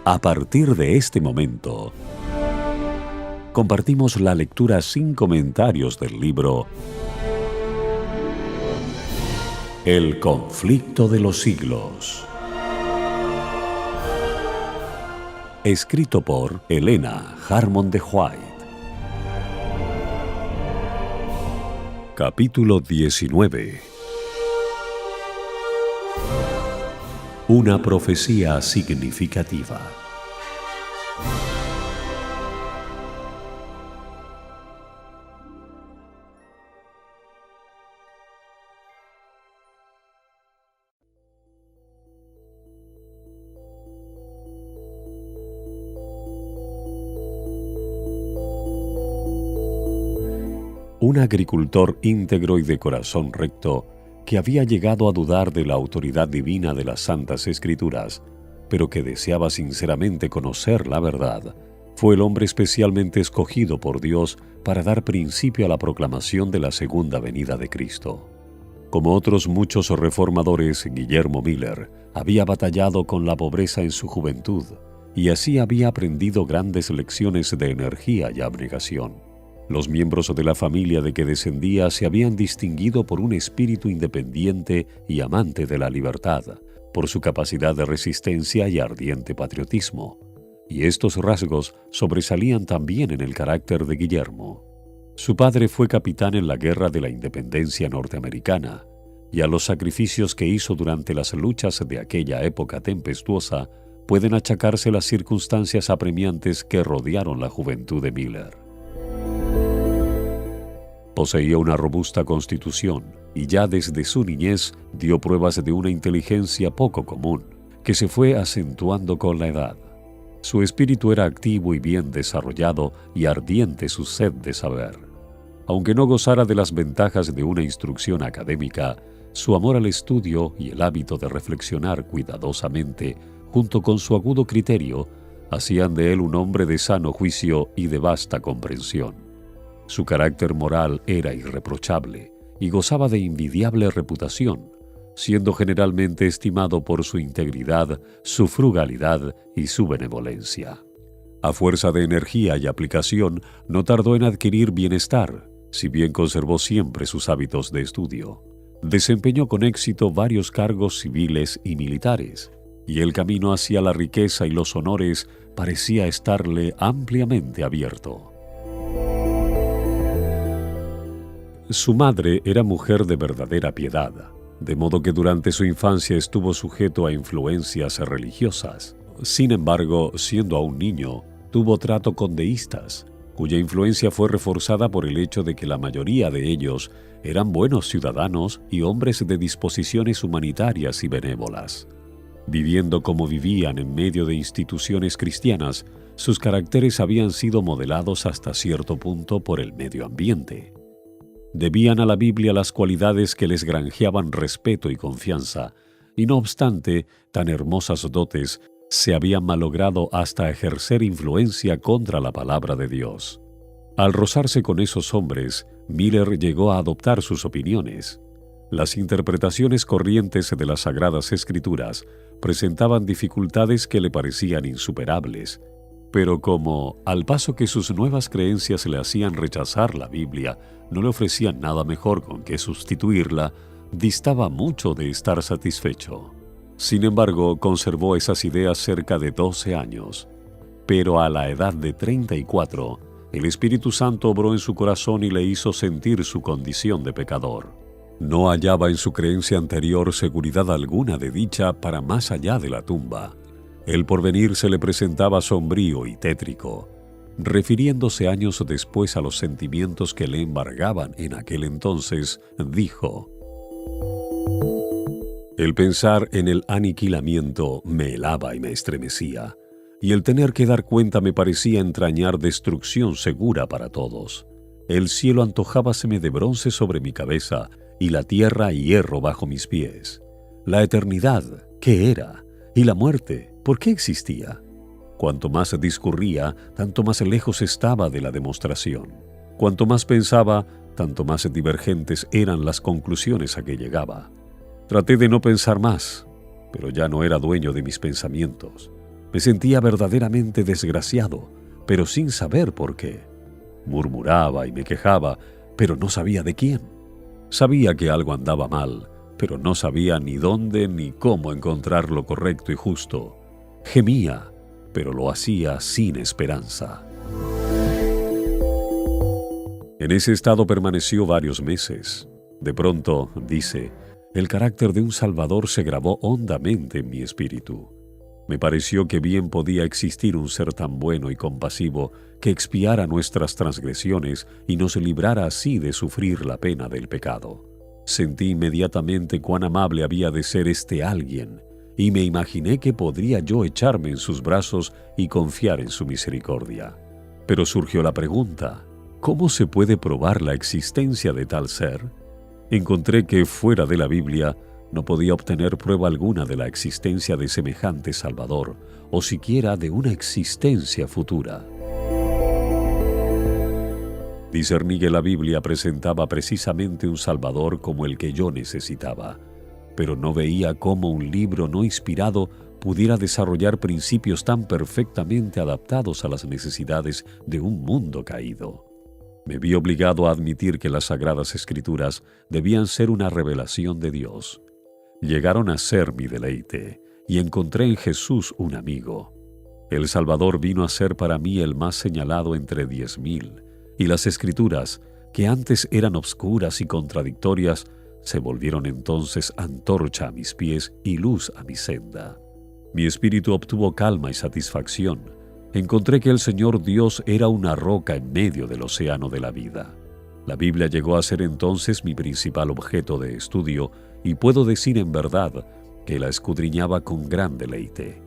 A partir de este momento, compartimos la lectura sin comentarios del libro El conflicto de los siglos, escrito por Helena Harmon de White. Capítulo 19. Una profecía significativa. Un agricultor íntegro y de corazón recto, que había llegado a dudar de la autoridad divina de las Santas Escrituras, pero que deseaba sinceramente conocer la verdad, fue el hombre especialmente escogido por Dios para dar principio a la proclamación de la segunda venida de Cristo. Como otros muchos reformadores, Guillermo Miller había batallado con la pobreza en su juventud y así había aprendido grandes lecciones de energía y abnegación. Los miembros de la familia de que descendía se habían distinguido por un espíritu independiente y amante de la libertad, por su capacidad de resistencia y ardiente patriotismo. Y estos rasgos sobresalían también en el carácter de Guillermo. Su padre fue capitán en la Guerra de la Independencia norteamericana, y a los sacrificios que hizo durante las luchas de aquella época tempestuosa pueden achacarse las circunstancias apremiantes que rodearon la juventud de Miller. Poseía una robusta constitución y ya desde su niñez dio pruebas de una inteligencia poco común, que se fue acentuando con la edad. Su espíritu era activo y bien desarrollado y ardiente su sed de saber. Aunque no gozara de las ventajas de una instrucción académica, su amor al estudio y el hábito de reflexionar cuidadosamente, junto con su agudo criterio, hacían de él un hombre de sano juicio y de vasta comprensión. Su carácter moral era irreprochable y gozaba de envidiable reputación, siendo generalmente estimado por su integridad, su frugalidad y su benevolencia. A fuerza de energía y aplicación, no tardó en adquirir bienestar, si bien conservó siempre sus hábitos de estudio. Desempeñó con éxito varios cargos civiles y militares, y el camino hacia la riqueza y los honores parecía estarle ampliamente abierto. Su madre era mujer de verdadera piedad, de modo que durante su infancia estuvo sujeto a influencias religiosas. Sin embargo, siendo aún niño, tuvo trato con deístas, cuya influencia fue reforzada por el hecho de que la mayoría de ellos eran buenos ciudadanos y hombres de disposiciones humanitarias y benévolas. Viviendo como vivían en medio de instituciones cristianas, sus caracteres habían sido modelados hasta cierto punto por el medio ambiente. Debían a la Biblia las cualidades que les granjeaban respeto y confianza, y no obstante, tan hermosas dotes se habían malogrado hasta ejercer influencia contra la palabra de Dios. Al rozarse con esos hombres, Miller llegó a adoptar sus opiniones. Las interpretaciones corrientes de las Sagradas Escrituras presentaban dificultades que le parecían insuperables, pero como, al paso que sus nuevas creencias le hacían rechazar la Biblia, no le ofrecían nada mejor con que sustituirla, distaba mucho de estar satisfecho. Sin embargo, conservó esas ideas cerca de 12 años. Pero a la edad de 34, el Espíritu Santo obró en su corazón y le hizo sentir su condición de pecador. No hallaba en su creencia anterior seguridad alguna de dicha para más allá de la tumba. El porvenir se le presentaba sombrío y tétrico. Refiriéndose años después a los sentimientos que le embargaban en aquel entonces, dijo: «El pensar en el aniquilamiento me helaba y me estremecía, y el tener que dar cuenta me parecía entrañar destrucción segura para todos. El cielo antojábaseme de bronce sobre mi cabeza, y la tierra hierro bajo mis pies. La eternidad, ¿qué era? Y la muerte, ¿por qué existía? Cuanto más discurría, tanto más lejos estaba de la demostración. Cuanto más pensaba, tanto más divergentes eran las conclusiones a que llegaba. Traté de no pensar más, pero ya no era dueño de mis pensamientos. Me sentía verdaderamente desgraciado, pero sin saber por qué. Murmuraba y me quejaba, pero no sabía de quién. Sabía que algo andaba mal, pero no sabía ni dónde ni cómo encontrar lo correcto y justo. Gemía, pero lo hacía sin esperanza. En ese estado permaneció varios meses. De pronto, dice, el carácter de un Salvador se grabó hondamente en mi espíritu. Me pareció que bien podía existir un ser tan bueno y compasivo que expiara nuestras transgresiones y nos librara así de sufrir la pena del pecado. Sentí inmediatamente cuán amable había de ser este alguien, y me imaginé que podría yo echarme en sus brazos y confiar en su misericordia. Pero surgió la pregunta, ¿cómo se puede probar la existencia de tal ser? Encontré que fuera de la Biblia no podía obtener prueba alguna de la existencia de semejante Salvador, o siquiera de una existencia futura. Discerní que la Biblia presentaba precisamente un Salvador como el que yo necesitaba, pero no veía cómo un libro no inspirado pudiera desarrollar principios tan perfectamente adaptados a las necesidades de un mundo caído. Me vi obligado a admitir que las Sagradas Escrituras debían ser una revelación de Dios. Llegaron a ser mi deleite, y encontré en Jesús un amigo. El Salvador vino a ser para mí el más señalado entre 10,000, y las Escrituras, que antes eran obscuras y contradictorias, se volvieron entonces antorcha a mis pies y luz a mi senda. Mi espíritu obtuvo calma y satisfacción. Encontré que el Señor Dios era una roca en medio del océano de la vida. La Biblia llegó a ser entonces mi principal objeto de estudio y puedo decir en verdad que la escudriñaba con gran deleite.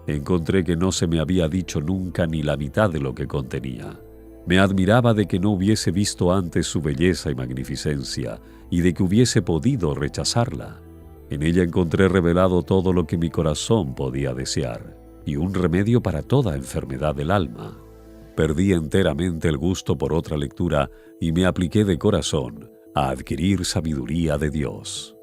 Encontré que no se me había dicho nunca ni la mitad de lo que contenía. Me admiraba de que no hubiese visto antes su belleza y magnificencia y de que hubiese podido rechazarla. En ella encontré revelado todo lo que mi corazón podía desear y un remedio para toda enfermedad del alma. Perdí enteramente el gusto por otra lectura y me apliqué de corazón a adquirir sabiduría de Dios.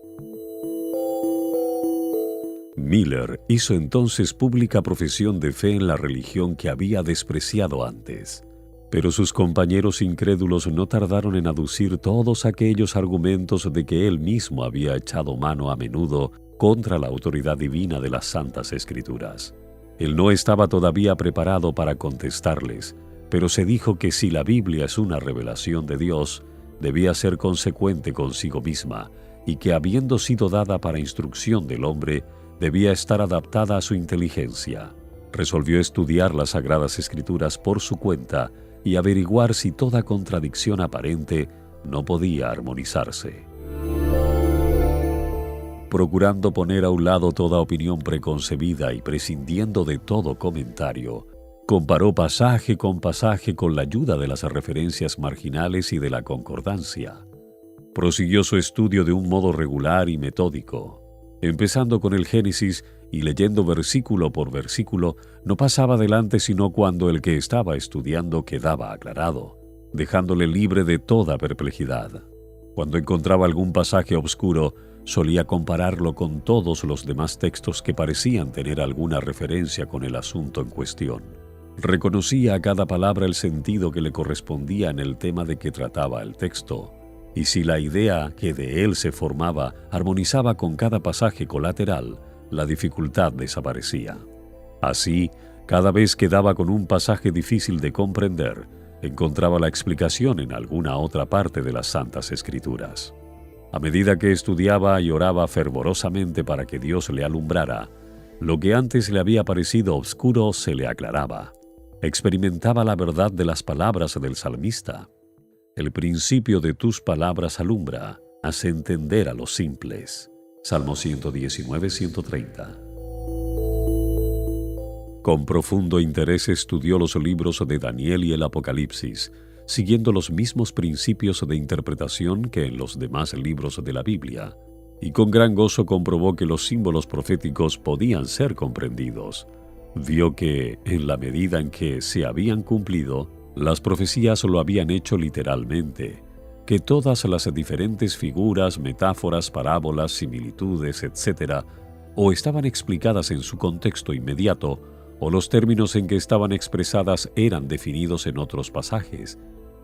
Miller hizo entonces pública profesión de fe en la religión que había despreciado antes, pero sus compañeros incrédulos no tardaron en aducir todos aquellos argumentos de que él mismo había echado mano a menudo contra la autoridad divina de las Santas Escrituras. Él no estaba todavía preparado para contestarles, pero se dijo que si la Biblia es una revelación de Dios, debía ser consecuente consigo misma y que habiendo sido dada para instrucción del hombre, debía estar adaptada a su inteligencia. Resolvió estudiar las Sagradas Escrituras por su cuenta y averiguar si toda contradicción aparente no podía armonizarse. Procurando poner a un lado toda opinión preconcebida y prescindiendo de todo comentario, comparó pasaje con pasaje con la ayuda de las referencias marginales y de la concordancia. Prosiguió su estudio de un modo regular y metódico. Empezando con el Génesis y leyendo versículo por versículo, no pasaba adelante sino cuando el que estaba estudiando quedaba aclarado, dejándole libre de toda perplejidad. Cuando encontraba algún pasaje obscuro, solía compararlo con todos los demás textos que parecían tener alguna referencia con el asunto en cuestión. Reconocía a cada palabra el sentido que le correspondía en el tema de que trataba el texto, y si la idea que de él se formaba armonizaba con cada pasaje colateral, la dificultad desaparecía. Así, cada vez que daba con un pasaje difícil de comprender, encontraba la explicación en alguna otra parte de las Santas Escrituras. A medida que estudiaba y oraba fervorosamente para que Dios le alumbrara, lo que antes le había parecido oscuro se le aclaraba. Experimentaba la verdad de las palabras del salmista. El principio de tus palabras alumbra, hace entender a los simples. Salmo 119, 130. Con profundo interés estudió los libros de Daniel y el Apocalipsis, siguiendo los mismos principios de interpretación que en los demás libros de la Biblia, y con gran gozo comprobó que los símbolos proféticos podían ser comprendidos. Vio que, en la medida en que se habían cumplido, las profecías lo habían hecho literalmente, que todas las diferentes figuras, metáforas, parábolas, similitudes, etc., o estaban explicadas en su contexto inmediato, o los términos en que estaban expresadas eran definidos en otros pasajes,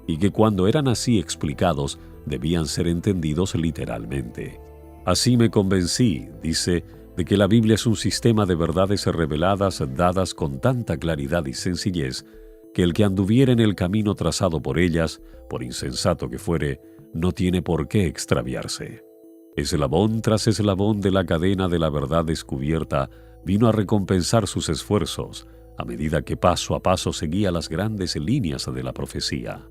y que cuando eran así explicados debían ser entendidos literalmente. Así me convencí, dice, de que la Biblia es un sistema de verdades reveladas dadas con tanta claridad y sencillez que el que anduviera en el camino trazado por ellas, por insensato que fuere, no tiene por qué extraviarse. Eslabón tras eslabón de la cadena de la verdad descubierta vino a recompensar sus esfuerzos, a medida que paso a paso seguía las grandes líneas de la profecía.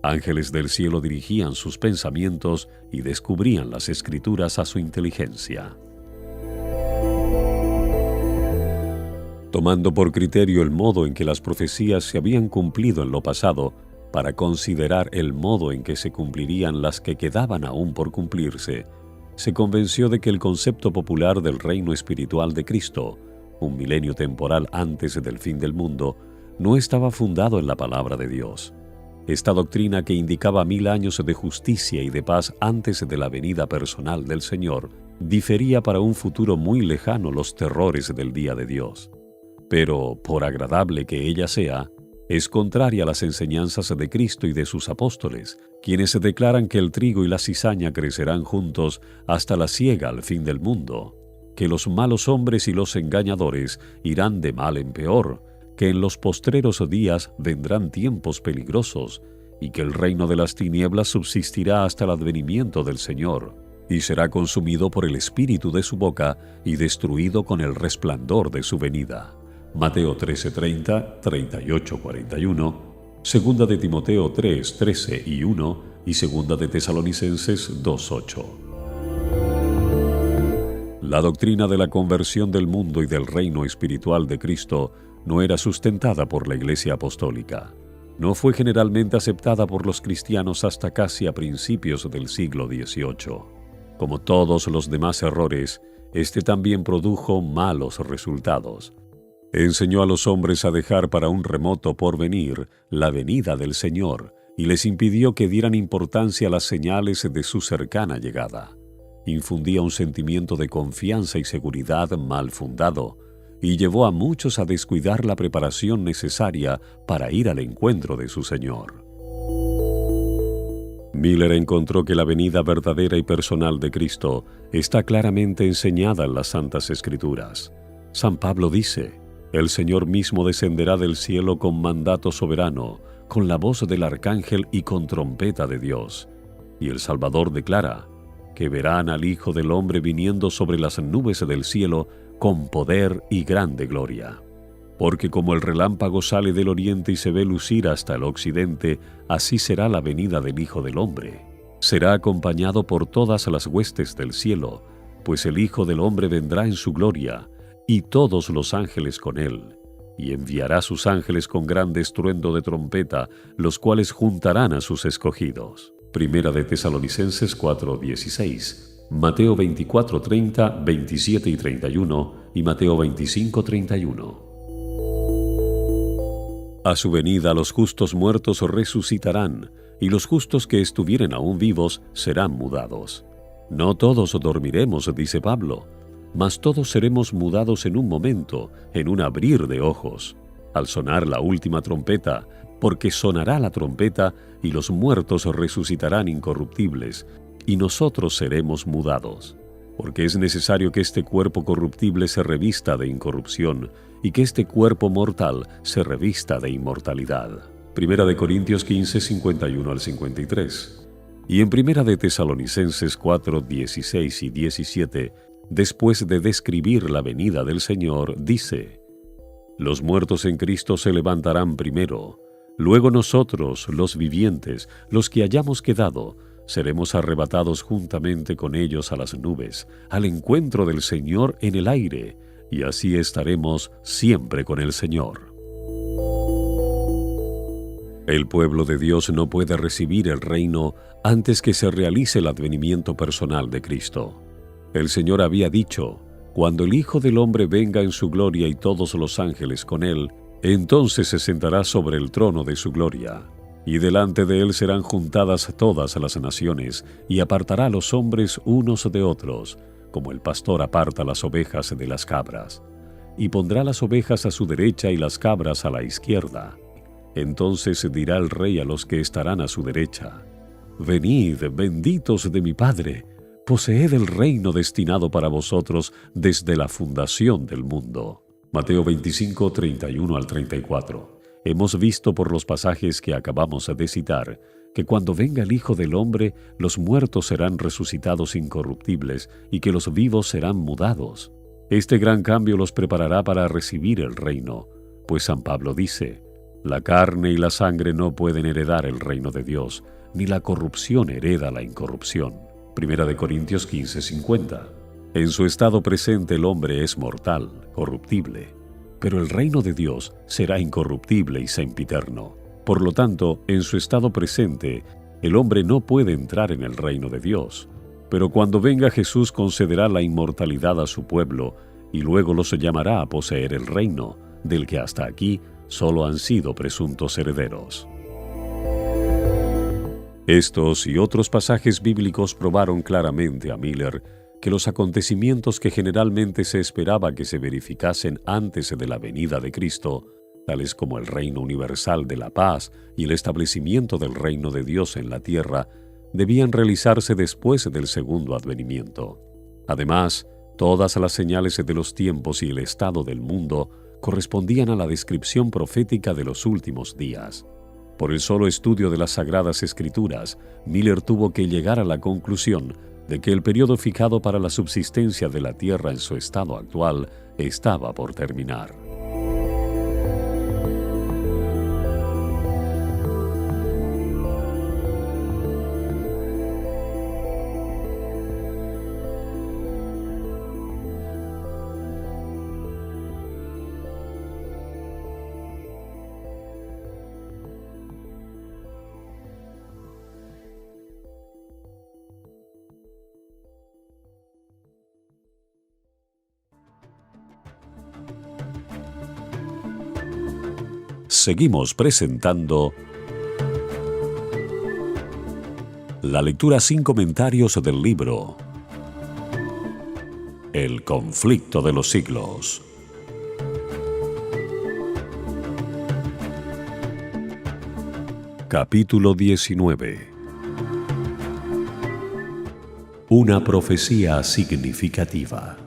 Ángeles del cielo dirigían sus pensamientos y descubrían las escrituras a su inteligencia. Tomando por criterio el modo en que las profecías se habían cumplido en lo pasado, para considerar el modo en que se cumplirían las que quedaban aún por cumplirse, se convenció de que el concepto popular del reino espiritual de Cristo, un milenio temporal antes del fin del mundo, no estaba fundado en la palabra de Dios. Esta doctrina, que indicaba 1000 años de justicia y de paz antes de la venida personal del Señor, difería para un futuro muy lejano los terrores del día de Dios. Pero, por agradable que ella sea, es contraria a las enseñanzas de Cristo y de sus apóstoles, quienes declaran que el trigo y la cizaña crecerán juntos hasta la siega al fin del mundo, que los malos hombres y los engañadores irán de mal en peor, que en los postreros días vendrán tiempos peligrosos, y que el reino de las tinieblas subsistirá hasta el advenimiento del Señor, y será consumido por el espíritu de su boca y destruido con el resplandor de su venida. Mateo 13:30, 38:41, Segunda de Timoteo 3:13 y 1 y Segunda de Tesalonicenses 2:8. La doctrina de la conversión del mundo y del reino espiritual de Cristo no era sustentada por la Iglesia Apostólica. No fue generalmente aceptada por los cristianos hasta casi a principios del siglo XVIII. Como todos los demás errores, este también produjo malos resultados. Enseñó a los hombres a dejar para un remoto porvenir la venida del Señor y les impidió que dieran importancia a las señales de su cercana llegada. Infundía un sentimiento de confianza y seguridad mal fundado y llevó a muchos a descuidar la preparación necesaria para ir al encuentro de su Señor. Miller encontró que la venida verdadera y personal de Cristo está claramente enseñada en las Santas Escrituras. San Pablo dice: «El Señor mismo descenderá del cielo con mandato soberano, con la voz del arcángel y con trompeta de Dios». Y el Salvador declara que verán al Hijo del Hombre viniendo sobre las nubes del cielo con poder y grande gloria. Porque como el relámpago sale del oriente y se ve lucir hasta el occidente, así será la venida del Hijo del Hombre. Será acompañado por todas las huestes del cielo, pues el Hijo del Hombre vendrá en su gloria, y todos los ángeles con él, y enviará sus ángeles con grande estruendo de trompeta, los cuales juntarán a sus escogidos. Primera de Tesalonicenses 4:16, Mateo 24:30, 27 y 31 y Mateo 25:31. A su venida los justos muertos resucitarán, y los justos que estuvieren aún vivos serán mudados. No todos dormiremos, dice Pablo, mas todos seremos mudados en un momento, en un abrir de ojos, al sonar la última trompeta, porque sonará la trompeta y los muertos resucitarán incorruptibles, y nosotros seremos mudados. Porque es necesario que este cuerpo corruptible se revista de incorrupción y que este cuerpo mortal se revista de inmortalidad. Primera de Corintios 15, 51 al 53. Y en Primera de Tesalonicenses 4, 16 y 17, después de describir la venida del Señor, dice: «Los muertos en Cristo se levantarán primero, luego nosotros, los vivientes, los que hayamos quedado, seremos arrebatados juntamente con ellos a las nubes, al encuentro del Señor en el aire, y así estaremos siempre con el Señor». El pueblo de Dios no puede recibir el reino antes que se realice el advenimiento personal de Cristo. El Señor había dicho: «Cuando el Hijo del Hombre venga en su gloria y todos los ángeles con él, entonces se sentará sobre el trono de su gloria, y delante de él serán juntadas todas las naciones, y apartará a los hombres unos de otros, como el pastor aparta las ovejas de las cabras. y pondrá las ovejas a su derecha y las cabras a la izquierda. Entonces dirá el rey a los que estarán a su derecha: Venid, benditos de mi Padre, poseed el reino destinado para vosotros desde la fundación del mundo. Mateo 25, 31 al 34. Hemos visto por los pasajes que acabamos de citar que cuando venga el Hijo del Hombre, los muertos serán resucitados incorruptibles y que los vivos serán mudados. Este gran cambio los preparará para recibir el reino, pues San Pablo dice: la carne y la sangre no pueden heredar el reino de Dios, ni la corrupción hereda la incorrupción. Primera de Corintios 15:50. En su estado presente el hombre es mortal, corruptible, pero el reino de Dios será incorruptible y sempiterno. Por lo tanto, en su estado presente, el hombre no puede entrar en el reino de Dios. Pero cuando venga Jesús concederá la inmortalidad a su pueblo y luego los llamará a poseer el reino, del que hasta aquí solo han sido presuntos herederos. Estos y otros pasajes bíblicos probaron claramente a Miller que los acontecimientos que generalmente se esperaba que se verificasen antes de la venida de Cristo, tales como el reino universal de la paz y el establecimiento del reino de Dios en la tierra, debían realizarse después del segundo advenimiento. Además, todas las señales de los tiempos y el estado del mundo correspondían a la descripción profética de los últimos días. Por el solo estudio de las Sagradas Escrituras, Miller tuvo que llegar a la conclusión de que el periodo fijado para la subsistencia de la tierra en su estado actual estaba por terminar. Seguimos presentando la lectura sin comentarios del libro El conflicto de los siglos. Capítulo 19. Una profecía significativa.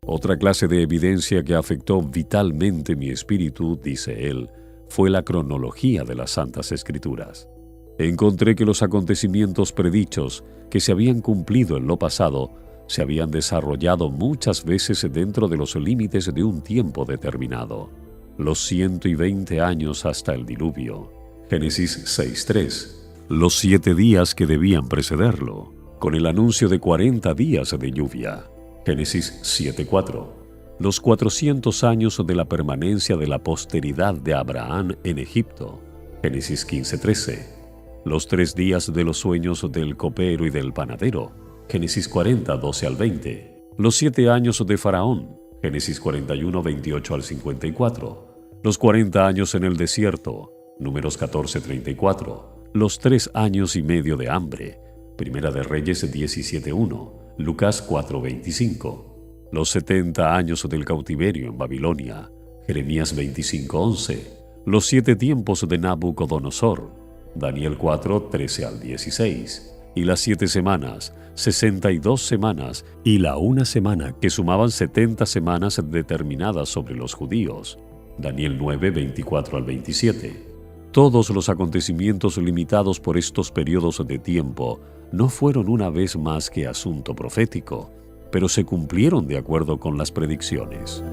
Otra clase de evidencia que afectó vitalmente mi espíritu, dice él, fue la cronología de las Santas Escrituras. Encontré que los acontecimientos predichos que se habían cumplido en lo pasado se habían desarrollado muchas veces dentro de los límites de un tiempo determinado. Los 120 años hasta el diluvio. Génesis 6:3. Los 7 días que debían precederlo, con el anuncio de 40 días de lluvia. Génesis 7:4. Los 400 años de la permanencia de la posteridad de Abraham en Egipto. Génesis 15:13. Los 3 días de los sueños del copero y del panadero. Génesis 40, 12 al 20. Los 7 años de Faraón. Génesis 41, 28 al 54. Los 40 años en el desierto. Números 14, 34. Los 3 años y medio de hambre. Primera de Reyes 17:1. Lucas 4:25. Los 70 años del cautiverio en Babilonia. Jeremías 25:11. Los 7 tiempos de Nabucodonosor. Daniel 4:13 al 16. Y las 7 semanas, 62 semanas, y la 1 semana, que sumaban 70 semanas determinadas sobre los judíos. Daniel 9:24 al 27. Todos los acontecimientos limitados por estos periodos de tiempo no fueron una vez más que asunto profético, pero se cumplieron de acuerdo con las predicciones.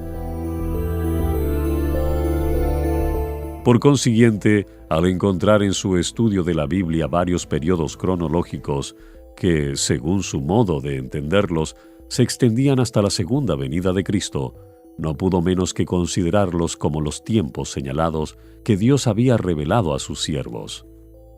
Por consiguiente, al encontrar en su estudio de la Biblia varios periodos cronológicos que, según su modo de entenderlos, se extendían hasta la segunda venida de Cristo, no pudo menos que considerarlos como los tiempos señalados que Dios había revelado a sus siervos.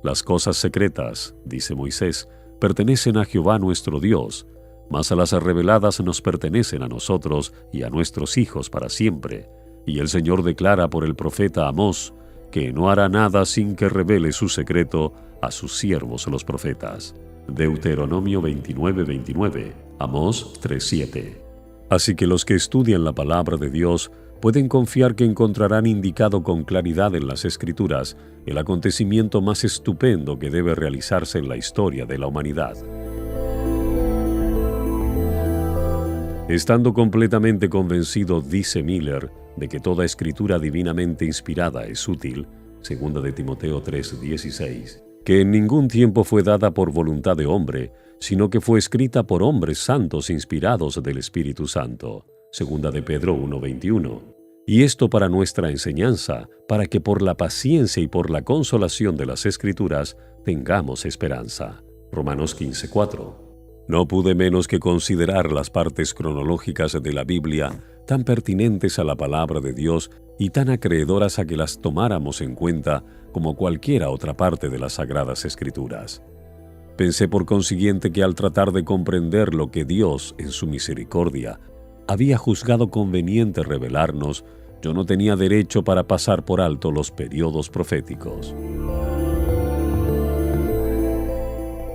Las cosas secretas, dice Moisés, pertenecen a Jehová nuestro Dios, mas a las reveladas nos pertenecen a nosotros y a nuestros hijos para siempre. Y el Señor declara por el profeta Amós que no hará nada sin que revele su secreto a sus siervos los profetas. Deuteronomio 29:29, Amós 3:7. Así que los que estudian la palabra de Dios pueden confiar que encontrarán indicado con claridad en las Escrituras el acontecimiento más estupendo que debe realizarse en la historia de la humanidad. Estando completamente convencido, dice Miller, de que toda escritura divinamente inspirada es útil, 2 de Timoteo 3:16, que en ningún tiempo fue dada por voluntad de hombre, sino que fue escrita por hombres santos inspirados del Espíritu Santo, 2 de Pedro 1:21. Y esto para nuestra enseñanza, para que por la paciencia y por la consolación de las Escrituras tengamos esperanza. Romanos 15:4. No pude menos que considerar las partes cronológicas de la Biblia tan pertinentes a la palabra de Dios y tan acreedoras a que las tomáramos en cuenta como cualquiera otra parte de las Sagradas Escrituras. Pensé por consiguiente que al tratar de comprender lo que Dios, en su misericordia, había juzgado conveniente revelarnos, yo no tenía derecho para pasar por alto los periodos proféticos.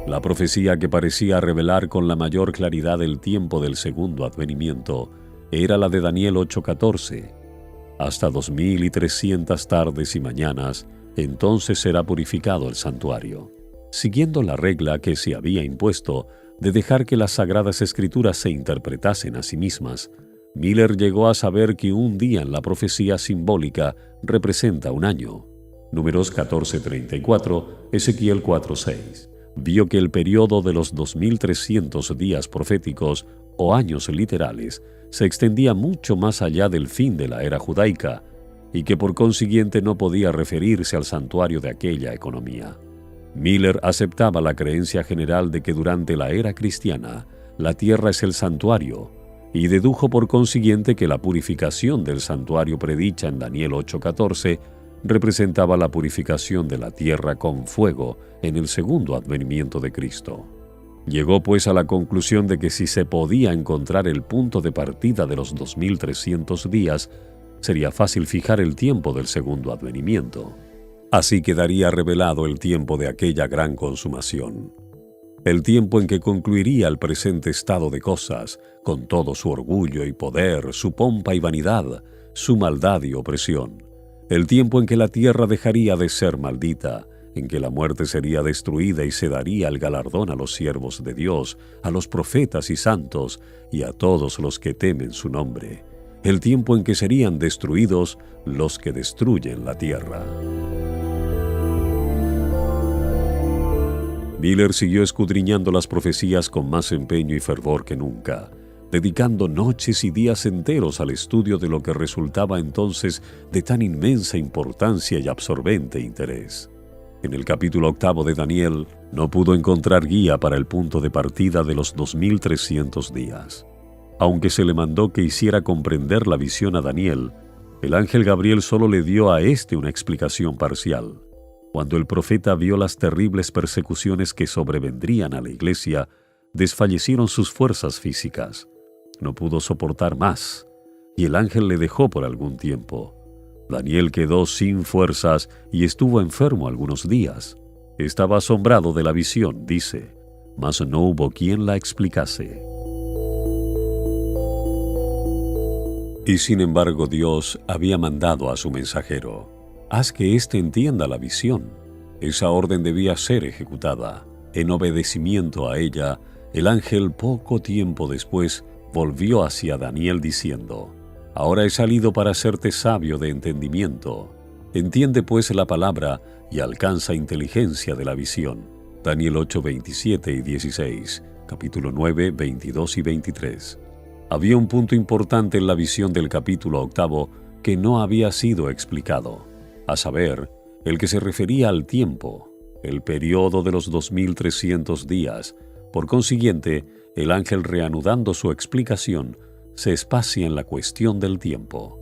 La profecía que parecía revelar con la mayor claridad el tiempo del segundo advenimiento era la de Daniel 8:14. Hasta 2300 tardes y mañanas, entonces será purificado el santuario. Siguiendo la regla que se había impuesto de dejar que las Sagradas Escrituras se interpretasen a sí mismas, Miller llegó a saber que un día en la profecía simbólica representa un año. Números 14:34, Ezequiel 4:6. Vio que el periodo de los 2300 días proféticos o años literales se extendía mucho más allá del fin de la era judaica y que por consiguiente no podía referirse al santuario de aquella economía. Miller aceptaba la creencia general de que durante la era cristiana la tierra es el santuario y dedujo por consiguiente que la purificación del santuario predicha en Daniel 8:14 representaba la purificación de la tierra con fuego en el segundo advenimiento de Cristo. Llegó pues a la conclusión de que si se podía encontrar el punto de partida de los 2300 días, sería fácil fijar el tiempo del segundo advenimiento. Así quedaría revelado el tiempo de aquella gran consumación, el tiempo en que concluiría el presente estado de cosas, con todo su orgullo y poder, su pompa y vanidad, su maldad y opresión, el tiempo en que la tierra dejaría de ser maldita, en que la muerte sería destruida y se daría el galardón a los siervos de Dios, a los profetas y santos, y a todos los que temen su nombre, el tiempo en que serían destruidos los que destruyen la tierra. Miller siguió escudriñando las profecías con más empeño y fervor que nunca, dedicando noches y días enteros al estudio de lo que resultaba entonces de tan inmensa importancia y absorbente interés. En el capítulo 8 de Daniel no pudo encontrar guía para el punto de partida de los 2300 días. Aunque se le mandó que hiciera comprender la visión a Daniel, el ángel Gabriel solo le dio a éste una explicación parcial. Cuando el profeta vio las terribles persecuciones que sobrevendrían a la iglesia, desfallecieron sus fuerzas físicas. No pudo soportar más, y el ángel le dejó por algún tiempo. Daniel quedó sin fuerzas y estuvo enfermo algunos días. Estaba asombrado de la visión, dice, mas no hubo quien la explicase. Y sin embargo Dios había mandado a su mensajero: haz que éste entienda la visión. Esa orden debía ser ejecutada. En obedecimiento a ella, el ángel poco tiempo después volvió hacia Daniel diciendo: ahora he salido para hacerte sabio de entendimiento. Entiende pues la palabra y alcanza inteligencia de la visión. Daniel 8, 27 y 16, capítulo 9, 22 y 23. Había un punto importante en la visión del capítulo 8 que no había sido explicado, a saber, el que se refería al tiempo, el periodo de los 2300 días. Por consiguiente, el ángel, reanudando su explicación, se espacia en la cuestión del tiempo.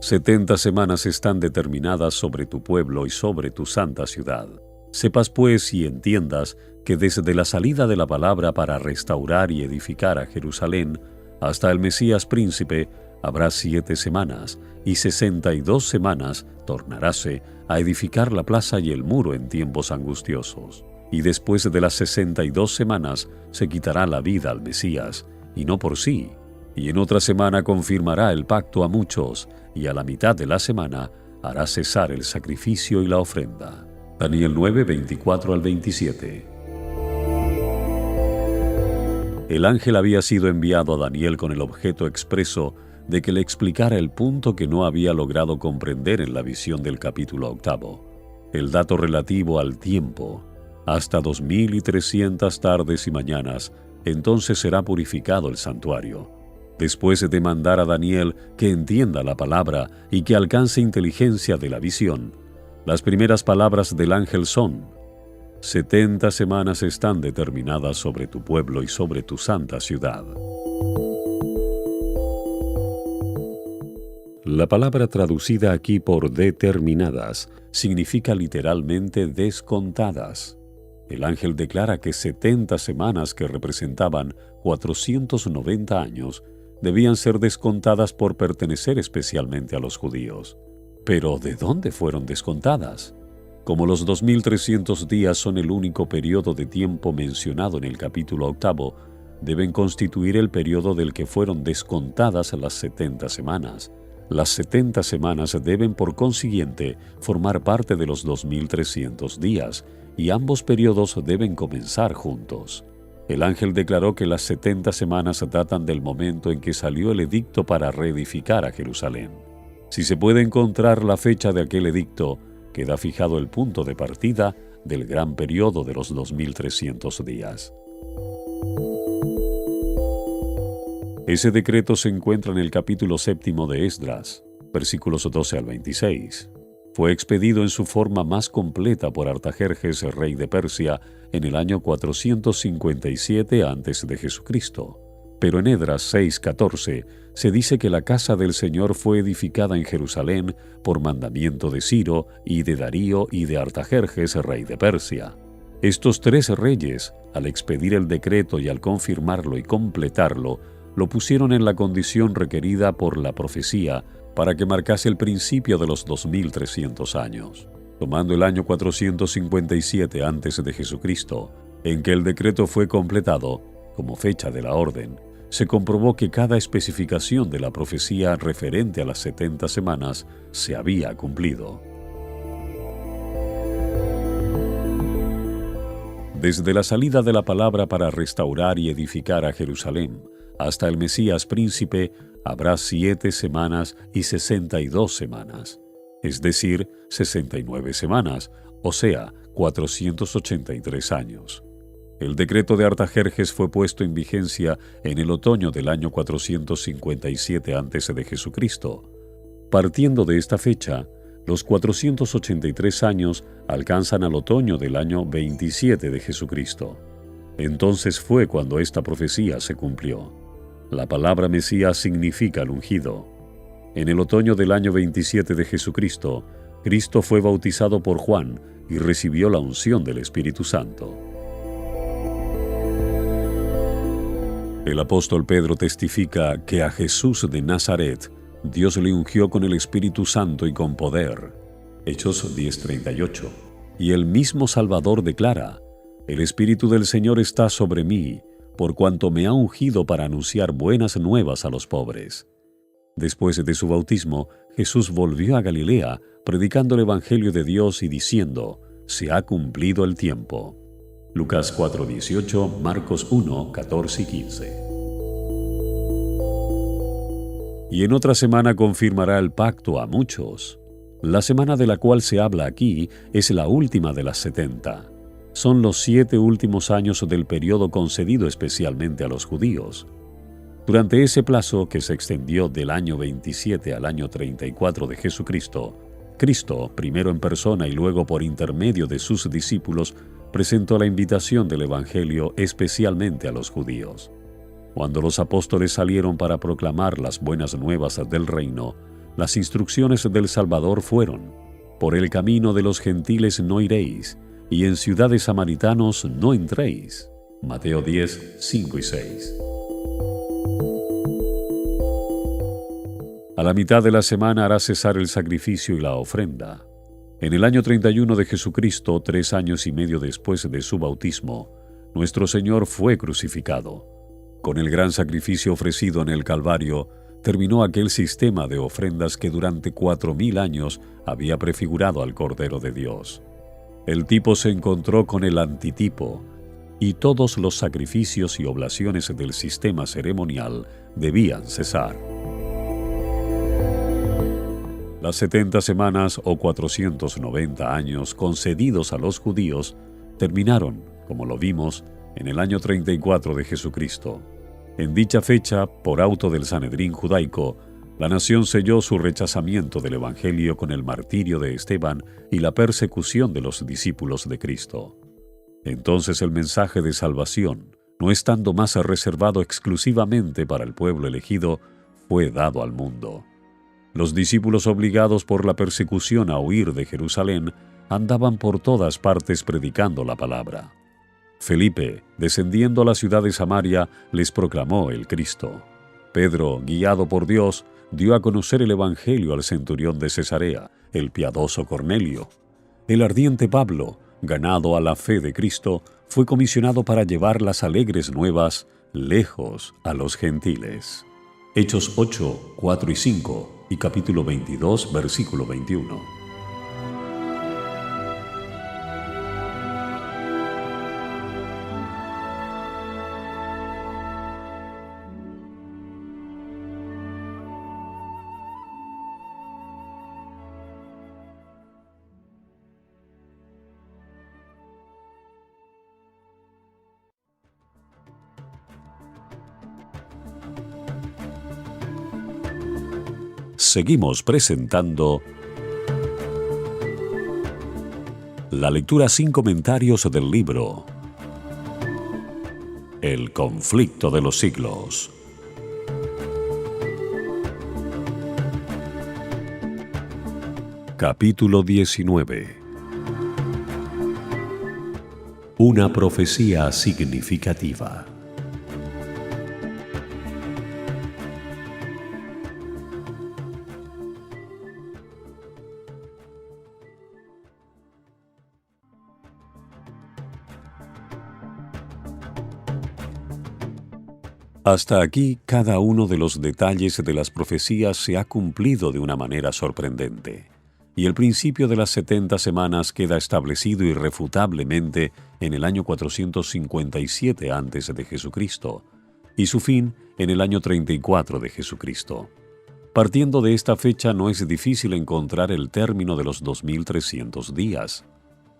70 semanas están determinadas sobre tu pueblo y sobre tu santa ciudad. Sepas pues y entiendas que desde la salida de la palabra para restaurar y edificar a Jerusalén hasta el Mesías príncipe habrá 7 semanas, y 62 semanas tornaráse a edificar la plaza y el muro en tiempos angustiosos. Y después de las 62 semanas se quitará la vida al Mesías, y no por sí. Y en otra semana confirmará el pacto a muchos, y a la mitad de la semana hará cesar el sacrificio y la ofrenda. Daniel 9, 24 al 27. El ángel había sido enviado a Daniel con el objeto expreso de que le explicara el punto que no había logrado comprender en la visión del capítulo 8, el dato relativo al tiempo. Hasta 2300 tardes y mañanas, entonces será purificado el santuario. Después de mandar a Daniel que entienda la palabra y que alcance inteligencia de la visión, las primeras palabras del ángel son: 70 semanas están determinadas sobre tu pueblo y sobre tu santa ciudad. La palabra traducida aquí por determinadas significa literalmente descontadas. El ángel declara que 70 semanas, que representaban 490 años, debían ser descontadas por pertenecer especialmente a los judíos. Pero ¿de dónde fueron descontadas? Como los 2300 días son el único periodo de tiempo mencionado en el capítulo 8, deben constituir el periodo del que fueron descontadas las 70 semanas. Las 70 semanas deben, por consiguiente, formar parte de los 2300 días, y ambos periodos deben comenzar juntos. El ángel declaró que las 70 semanas datan del momento en que salió el edicto para reedificar a Jerusalén. Si se puede encontrar la fecha de aquel edicto, queda fijado el punto de partida del gran periodo de los 2300 días. Ese decreto se encuentra en el capítulo 7 de Esdras, versículos 12 al 26. Fue expedido en su forma más completa por Artajerjes, rey de Persia, en el año 457 a.C. Pero en Esdras 6:14 se dice que la casa del Señor fue edificada en Jerusalén por mandamiento de Ciro y de Darío y de Artajerjes, rey de Persia. Estos 3 reyes, al expedir el decreto y al confirmarlo y completarlo, lo pusieron en la condición requerida por la profecía para que marcase el principio de los 2300 años. Tomando el año 457 a.C., en que el decreto fue completado, como fecha de la orden, se comprobó que cada especificación de la profecía referente a las 70 semanas se había cumplido. Desde la salida de la palabra para restaurar y edificar a Jerusalén hasta el Mesías príncipe, habrá 7 semanas y 62 semanas, es decir, 69 semanas, o sea, 483 años. El decreto de Artajerjes fue puesto en vigencia en el otoño del año 457 a.C. Partiendo de esta fecha, los 483 años alcanzan al otoño del año 27 de Jesucristo. Entonces fue cuando esta profecía se cumplió. La palabra Mesías significa el ungido. En el otoño del año 27 de Jesucristo, Cristo fue bautizado por Juan y recibió la unción del Espíritu Santo. El apóstol Pedro testifica que a Jesús de Nazaret Dios le ungió con el Espíritu Santo y con poder. Hechos 10:38. Y el mismo Salvador declara: el Espíritu del Señor está sobre mí, por cuanto me ha ungido para anunciar buenas nuevas a los pobres. Después de su bautismo, Jesús volvió a Galilea, predicando el Evangelio de Dios y diciendo: se ha cumplido el tiempo. Lucas 4:18, Marcos 1:14 y 15. Y en otra semana confirmará el pacto a muchos. La semana de la cual se habla aquí es la última de las 70. Son los 7 últimos años del periodo concedido especialmente a los judíos. Durante ese plazo, que se extendió del año 27 al año 34 de Jesucristo, Cristo, primero en persona y luego por intermedio de sus discípulos, presentó la invitación del Evangelio especialmente a los judíos. Cuando los apóstoles salieron para proclamar las buenas nuevas del reino, las instrucciones del Salvador fueron: por el camino de los gentiles no iréis, y en ciudad de samaritanos no entréis. Mateo 10, 5 y 6. A la mitad de la semana hará cesar el sacrificio y la ofrenda. En el año 31 de Jesucristo, 3 años y medio después de su bautismo, nuestro Señor fue crucificado. Con el gran sacrificio ofrecido en el Calvario, terminó aquel sistema de ofrendas que durante 4000 años había prefigurado al Cordero de Dios. El tipo se encontró con el antitipo, y todos los sacrificios y oblaciones del sistema ceremonial debían cesar. Las 70 semanas o 490 años concedidos a los judíos terminaron, como lo vimos, en el año 34 de Jesucristo. En dicha fecha, por auto del Sanedrín judaico, la nación selló su rechazamiento del Evangelio con el martirio de Esteban y la persecución de los discípulos de Cristo. Entonces el mensaje de salvación, no estando más reservado exclusivamente para el pueblo elegido, fue dado al mundo. Los discípulos, obligados por la persecución a huir de Jerusalén, andaban por todas partes predicando la palabra. Felipe, descendiendo a la ciudad de Samaria, les proclamó el Cristo. Pedro, guiado por Dios, dio a conocer el Evangelio al centurión de Cesarea, el piadoso Cornelio. El ardiente Pablo, ganado a la fe de Cristo, fue comisionado para llevar las alegres nuevas lejos a los gentiles. Hechos 8, 4 y 5 y capítulo 22, versículo 21. Seguimos presentando la lectura sin comentarios del libro El conflicto de los siglos. Capítulo 19. Una profecía significativa. Hasta aquí, cada uno de los detalles de las profecías se ha cumplido de una manera sorprendente, y el principio de las 70 semanas queda establecido irrefutablemente en el año 457 a.C., y su fin en el año 34 de Jesucristo. Partiendo de esta fecha, no es difícil encontrar el término de los 2300 días.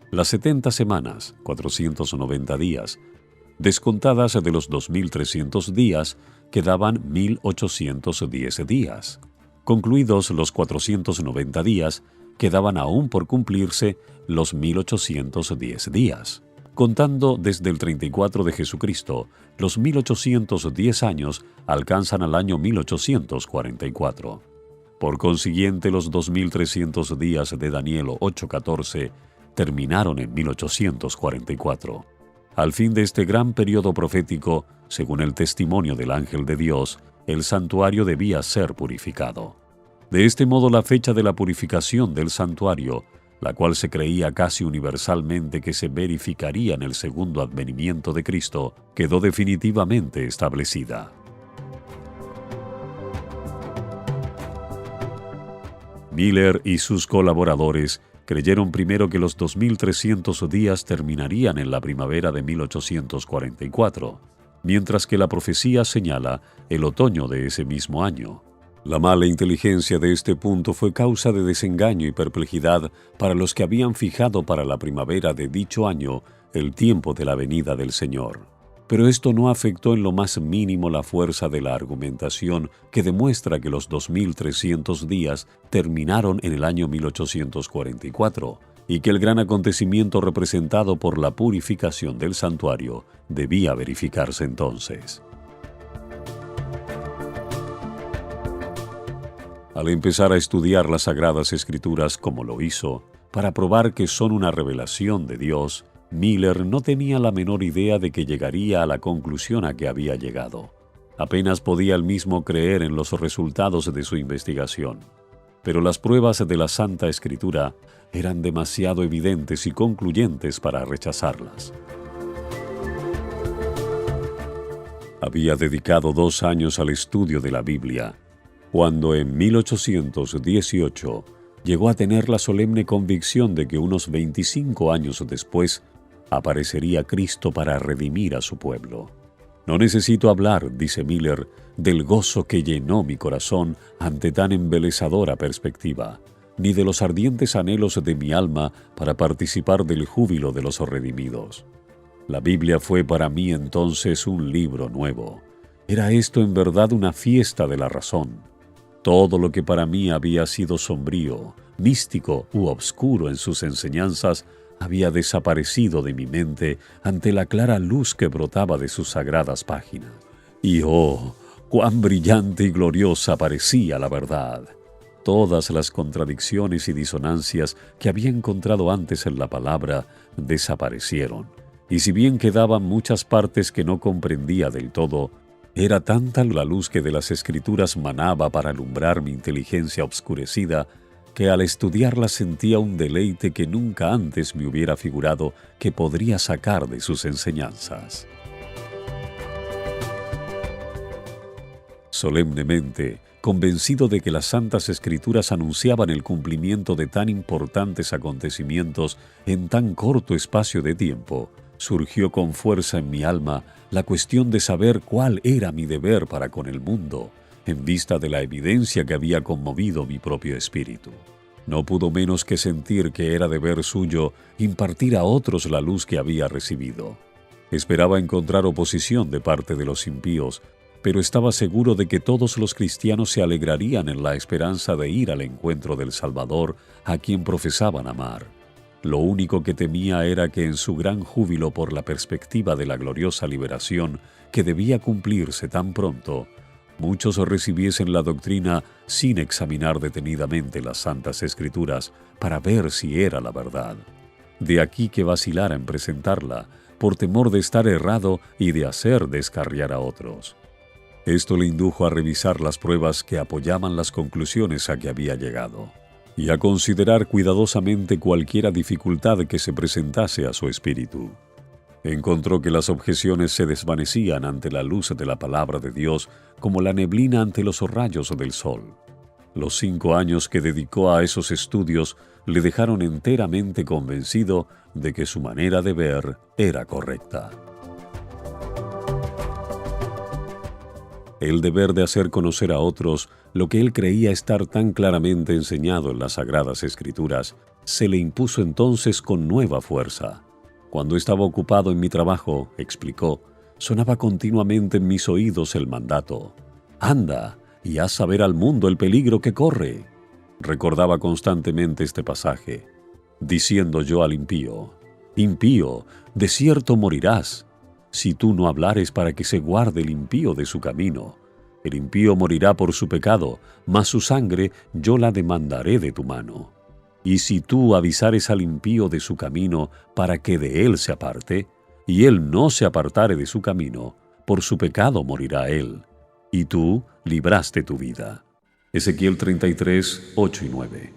Las 70 semanas, 490 días, descontadas de los 2300 días, quedaban 1810 días. Concluidos los 490 días, quedaban aún por cumplirse los 1810 días. Contando desde el 34 de Jesucristo, los 1810 años alcanzan al año 1844. Por consiguiente, los 2300 días de Daniel 8:14 terminaron en 1844. Al fin de este gran periodo profético, según el testimonio del ángel de Dios, el santuario debía ser purificado. De este modo, la fecha de la purificación del santuario, la cual se creía casi universalmente que se verificaría en el segundo advenimiento de Cristo, quedó definitivamente establecida. Miller y sus colaboradores creyeron primero que los 2300 días terminarían en la primavera de 1844, mientras que la profecía señala el otoño de ese mismo año. La mala inteligencia de este punto fue causa de desengaño y perplejidad para los que habían fijado para la primavera de dicho año el tiempo de la venida del Señor. Pero esto no afectó en lo más mínimo la fuerza de la argumentación que demuestra que los 2300 días terminaron en el año 1844 y que el gran acontecimiento representado por la purificación del santuario debía verificarse entonces. Al empezar a estudiar las Sagradas Escrituras como lo hizo, para probar que son una revelación de Dios, Miller no tenía la menor idea de que llegaría a la conclusión a que había llegado. Apenas podía él mismo creer en los resultados de su investigación. Pero las pruebas de la Santa Escritura eran demasiado evidentes y concluyentes para rechazarlas. Había dedicado 2 años al estudio de la Biblia, cuando en 1818 llegó a tener la solemne convicción de que unos 25 años después aparecería Cristo para redimir a su pueblo. No necesito hablar, dice Miller, del gozo que llenó mi corazón ante tan embelezadora perspectiva, ni de los ardientes anhelos de mi alma para participar del júbilo de los redimidos. La Biblia fue para mí entonces un libro nuevo. Era esto en verdad una fiesta de la razón. Todo lo que para mí había sido sombrío, místico u obscuro en sus enseñanzas había desaparecido de mi mente ante la clara luz que brotaba de sus sagradas páginas. Y ¡oh, cuán brillante y gloriosa parecía la verdad! Todas las contradicciones y disonancias que había encontrado antes en la palabra desaparecieron. Y si bien quedaban muchas partes que no comprendía del todo, era tanta la luz que de las Escrituras manaba para alumbrar mi inteligencia obscurecida, que al estudiarla sentía un deleite que nunca antes me hubiera figurado que podría sacar de sus enseñanzas. Solemnemente, convencido de que las Santas Escrituras anunciaban el cumplimiento de tan importantes acontecimientos en tan corto espacio de tiempo, surgió con fuerza en mi alma la cuestión de saber cuál era mi deber para con el mundo, en vista de la evidencia que había conmovido mi propio espíritu. No pudo menos que sentir que era deber suyo impartir a otros la luz que había recibido. Esperaba encontrar oposición de parte de los impíos, pero estaba seguro de que todos los cristianos se alegrarían en la esperanza de ir al encuentro del Salvador a quien profesaban amar. Lo único que temía era que en su gran júbilo por la perspectiva de la gloriosa liberación que debía cumplirse tan pronto, muchos recibiesen la doctrina sin examinar detenidamente las Santas Escrituras para ver si era la verdad. De aquí que vacilara en presentarla, por temor de estar errado y de hacer descarriar a otros. Esto le indujo a revisar las pruebas que apoyaban las conclusiones a que había llegado, y a considerar cuidadosamente cualquiera dificultad que se presentase a su espíritu. Encontró que las objeciones se desvanecían ante la luz de la palabra de Dios como la neblina ante los rayos del sol. Los 5 años que dedicó a esos estudios le dejaron enteramente convencido de que su manera de ver era correcta. El deber de hacer conocer a otros lo que él creía estar tan claramente enseñado en las Sagradas Escrituras se le impuso entonces con nueva fuerza. Cuando estaba ocupado en mi trabajo, explicó, sonaba continuamente en mis oídos el mandato: «Anda y haz saber al mundo el peligro que corre». Recordaba constantemente este pasaje, diciendo yo al impío: «Impío, de cierto morirás, si tú no hablares para que se guarde el impío de su camino. El impío morirá por su pecado, mas su sangre yo la demandaré de tu mano. Y si tú avisares al impío de su camino para que de él se aparte, y él no se apartare de su camino, por su pecado morirá él, y tú libraste tu vida». Ezequiel 33, 8 y 9.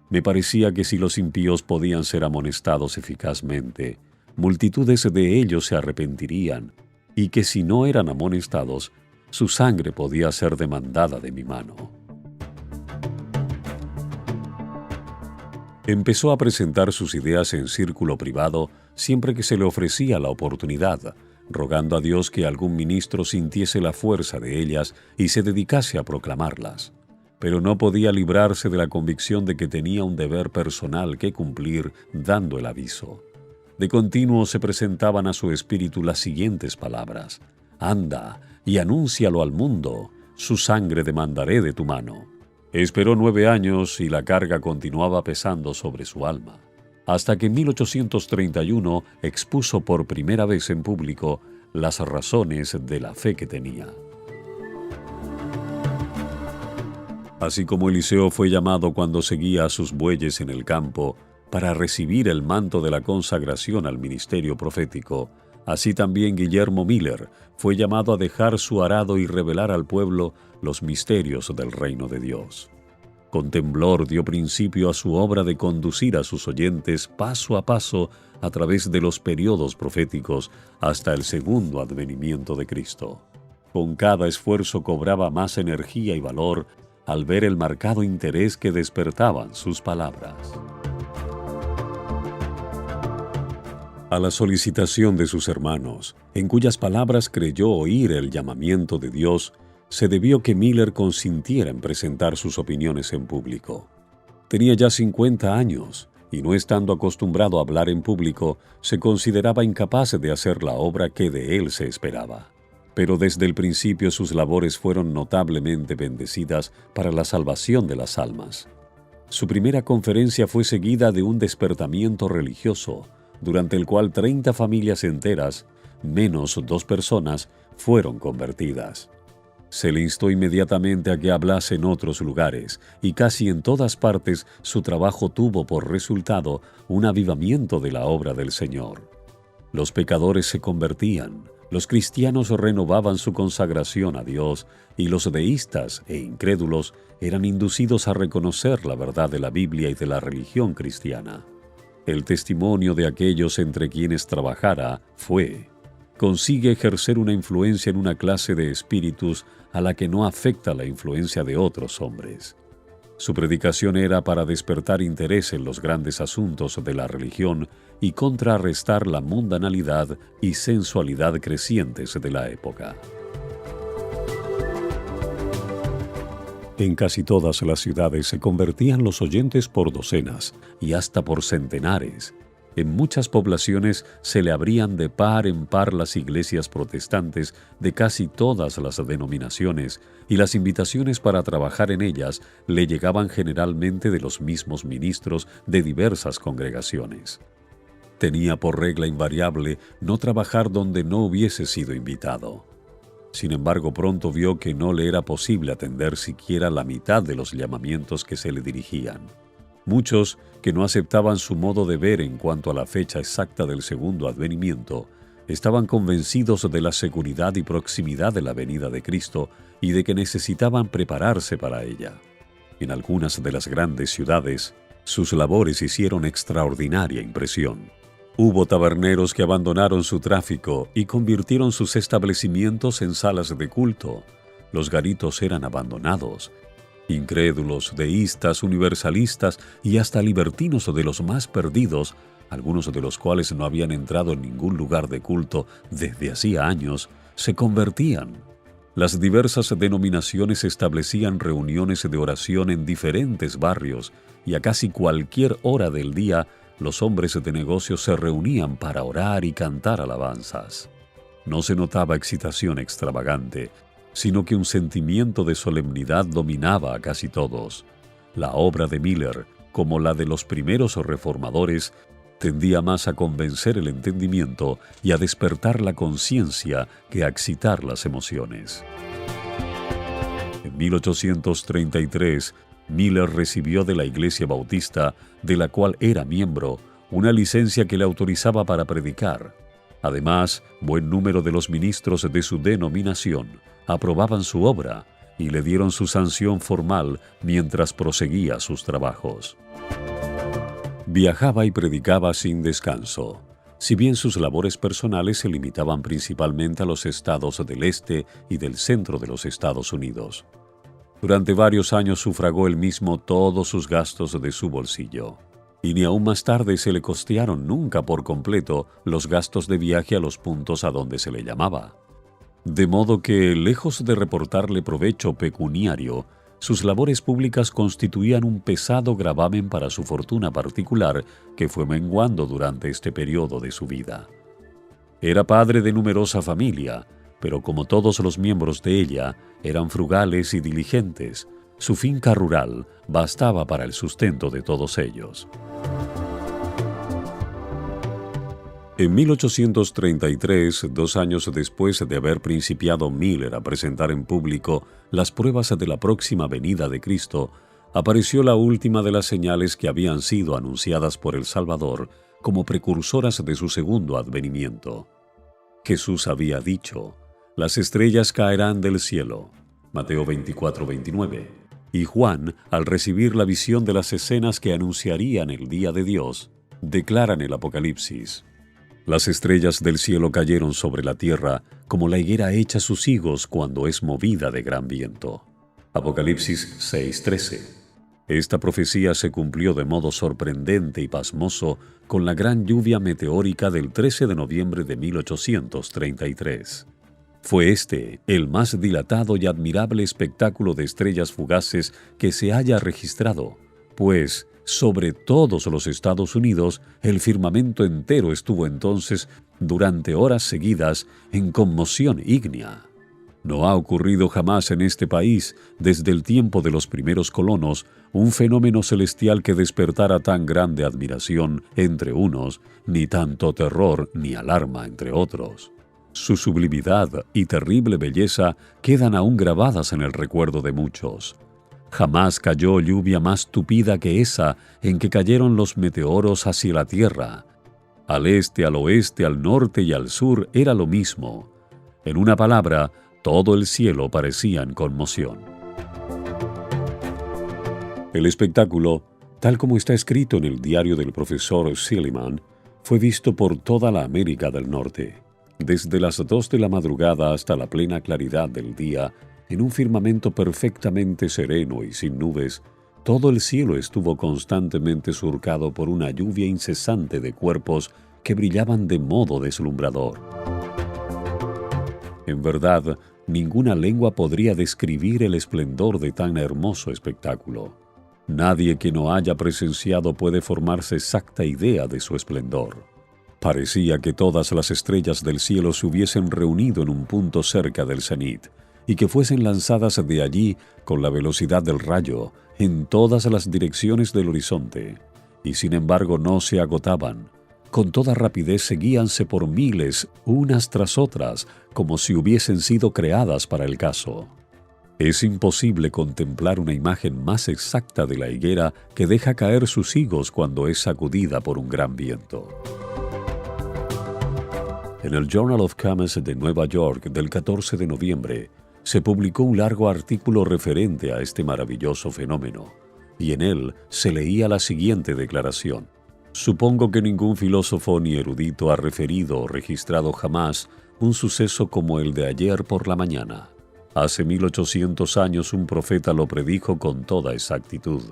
Me parecía que si los impíos podían ser amonestados eficazmente, multitudes de ellos se arrepentirían, y que si no eran amonestados, su sangre podía ser demandada de mi mano. Empezó a presentar sus ideas en círculo privado siempre que se le ofrecía la oportunidad, rogando a Dios que algún ministro sintiese la fuerza de ellas y se dedicase a proclamarlas. Pero no podía librarse de la convicción de que tenía un deber personal que cumplir dando el aviso. De continuo se presentaban a su espíritu las siguientes palabras: «Anda y anúncialo al mundo, su sangre demandaré de tu mano». Esperó 9 años y la carga continuaba pesando sobre su alma, hasta que en 1831 expuso por primera vez en público las razones de la fe que tenía. Así como Eliseo fue llamado cuando seguía a sus bueyes en el campo, para recibir el manto de la consagración al ministerio profético, así también Guillermo Miller fue llamado a dejar su arado y revelar al pueblo los misterios del reino de Dios. Con temblor dio principio a su obra de conducir a sus oyentes paso a paso a través de los periodos proféticos hasta el segundo advenimiento de Cristo. Con cada esfuerzo cobraba más energía y valor al ver el marcado interés que despertaban sus palabras. A la solicitación de sus hermanos, en cuyas palabras creyó oír el llamamiento de Dios, se debió que Miller consintiera en presentar sus opiniones en público. Tenía ya 50 años y, no estando acostumbrado a hablar en público, se consideraba incapaz de hacer la obra que de él se esperaba. Pero desde el principio sus labores fueron notablemente bendecidas para la salvación de las almas. Su primera conferencia fue seguida de un despertamiento religioso, durante el cual 30 familias enteras, menos 2 personas, fueron convertidas. Se le instó inmediatamente a que hablase en otros lugares, y casi en todas partes su trabajo tuvo por resultado un avivamiento de la obra del Señor. Los pecadores se convertían, los cristianos renovaban su consagración a Dios, y los deístas e incrédulos eran inducidos a reconocer la verdad de la Biblia y de la religión cristiana. El testimonio de aquellos entre quienes trabajara fue: consigue ejercer una influencia en una clase de espíritus a la que no afecta la influencia de otros hombres. Su predicación era para despertar interés en los grandes asuntos de la religión y contrarrestar la mundanalidad y sensualidad crecientes de la época. En casi todas las ciudades se convertían los oyentes por docenas y hasta por centenares. En muchas poblaciones se le abrían de par en par las iglesias protestantes de casi todas las denominaciones, y las invitaciones para trabajar en ellas le llegaban generalmente de los mismos ministros de diversas congregaciones. Tenía por regla invariable no trabajar donde no hubiese sido invitado. Sin embargo, pronto vio que no le era posible atender siquiera la mitad de los llamamientos que se le dirigían. Muchos, que no aceptaban su modo de ver en cuanto a la fecha exacta del segundo advenimiento, estaban convencidos de la seguridad y proximidad de la venida de Cristo y de que necesitaban prepararse para ella. En algunas de las grandes ciudades, sus labores hicieron extraordinaria impresión. Hubo taberneros que abandonaron su tráfico y convirtieron sus establecimientos en salas de culto. Los garitos eran abandonados. Incrédulos, deístas, universalistas y hasta libertinos de los más perdidos, algunos de los cuales no habían entrado en ningún lugar de culto desde hacía años, se convertían. Las diversas denominaciones establecían reuniones de oración en diferentes barrios, y a casi cualquier hora del día los hombres de negocios se reunían para orar y cantar alabanzas. No se notaba excitación extravagante, sino que un sentimiento de solemnidad dominaba a casi todos. La obra de Miller, como la de los primeros reformadores, tendía más a convencer el entendimiento y a despertar la conciencia que a excitar las emociones. En 1833, Miller recibió de la Iglesia Bautista, de la cual era miembro, una licencia que le autorizaba para predicar. Además, buen número de los ministros de su denominación aprobaban su obra y le dieron su sanción formal mientras proseguía sus trabajos. Viajaba y predicaba sin descanso. Si bien sus labores personales se limitaban principalmente a los estados del este y del centro de los Estados Unidos. Durante varios años sufragó él mismo todos sus gastos de su bolsillo, y ni aún más tarde se le costearon nunca por completo los gastos de viaje a los puntos a donde se le llamaba. De modo que, lejos de reportarle provecho pecuniario, sus labores públicas constituían un pesado gravamen para su fortuna particular que fue menguando durante este periodo de su vida. Era padre de numerosa familia, pero como todos los miembros de ella, eran frugales y diligentes. Su finca rural bastaba para el sustento de todos ellos. En 1833, 2 años después de haber principiado Miller a presentar en público las pruebas de la próxima venida de Cristo, apareció la última de las señales que habían sido anunciadas por el Salvador como precursoras de su segundo advenimiento. Jesús había dicho: «Las estrellas caerán del cielo», Mateo 24:29, y Juan, al recibir la visión de las escenas que anunciarían el día de Dios, declara en el Apocalipsis: «Las estrellas del cielo cayeron sobre la tierra como la higuera echa sus higos cuando es movida de gran viento». Apocalipsis 6:13. Esta profecía se cumplió de modo sorprendente y pasmoso con la gran lluvia meteórica del 13 de noviembre de 1833. Fue este el más dilatado y admirable espectáculo de estrellas fugaces que se haya registrado, pues sobre todos los Estados Unidos el firmamento entero estuvo entonces durante horas seguidas en conmoción ígnea. No ha ocurrido jamás en este país, desde el tiempo de los primeros colonos, un fenómeno celestial que despertara tan grande admiración entre unos, ni tanto terror ni alarma entre otros. Su sublimidad y terrible belleza quedan aún grabadas en el recuerdo de muchos. Jamás cayó lluvia más tupida que esa en que cayeron los meteoros hacia la tierra. Al este, al oeste, al norte y al sur era lo mismo. En una palabra, todo el cielo parecía en conmoción. El espectáculo, tal como está escrito en el diario del profesor Silliman, fue visto por toda la América del Norte, desde las 2 de la madrugada hasta la plena claridad del día, en un firmamento perfectamente sereno y sin nubes. Todo el cielo estuvo constantemente surcado por una lluvia incesante de cuerpos que brillaban de modo deslumbrador. En verdad, ninguna lengua podría describir el esplendor de tan hermoso espectáculo. Nadie que no haya presenciado puede formarse exacta idea de su esplendor. Parecía que todas las estrellas del cielo se hubiesen reunido en un punto cerca del cenit, y que fuesen lanzadas de allí con la velocidad del rayo en todas las direcciones del horizonte, y sin embargo no se agotaban. Con toda rapidez seguíanse por miles, unas tras otras, como si hubiesen sido creadas para el caso. Es imposible contemplar una imagen más exacta de la higuera que deja caer sus higos cuando es sacudida por un gran viento. En el Journal of Commerce de Nueva York del 14 de noviembre se publicó un largo artículo referente a este maravilloso fenómeno, y en él se leía la siguiente declaración: «Supongo que ningún filósofo ni erudito ha referido o registrado jamás un suceso como el de ayer por la mañana. Hace 1800 años un profeta lo predijo con toda exactitud.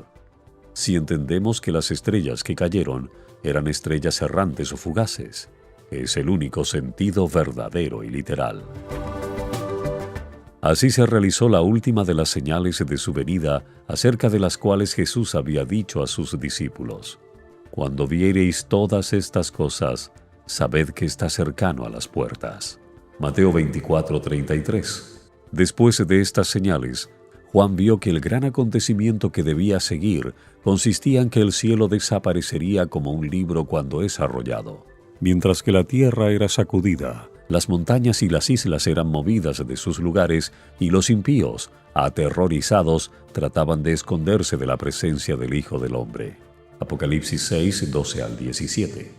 Si entendemos que las estrellas que cayeron eran estrellas errantes o fugaces, es el único sentido verdadero y literal». Así se realizó la última de las señales de su venida, acerca de las cuales Jesús había dicho a sus discípulos: «Cuando viereis todas estas cosas, sabed que está cercano a las puertas». Mateo 24:33. Después de estas señales, Juan vio que el gran acontecimiento que debía seguir consistía en que el cielo desaparecería como un libro cuando es arrollado. Mientras que la tierra era sacudida, las montañas y las islas eran movidas de sus lugares y los impíos, aterrorizados, trataban de esconderse de la presencia del Hijo del Hombre. Apocalipsis 6, 12 al 17.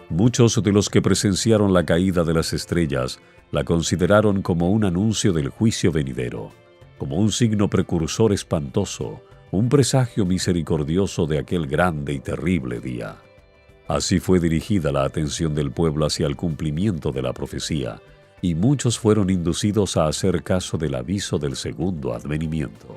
Muchos de los que presenciaron la caída de las estrellas la consideraron como un anuncio del juicio venidero, como un signo precursor espantoso, un presagio misericordioso de aquel grande y terrible día. Así fue dirigida la atención del pueblo hacia el cumplimiento de la profecía, y muchos fueron inducidos a hacer caso del aviso del segundo advenimiento.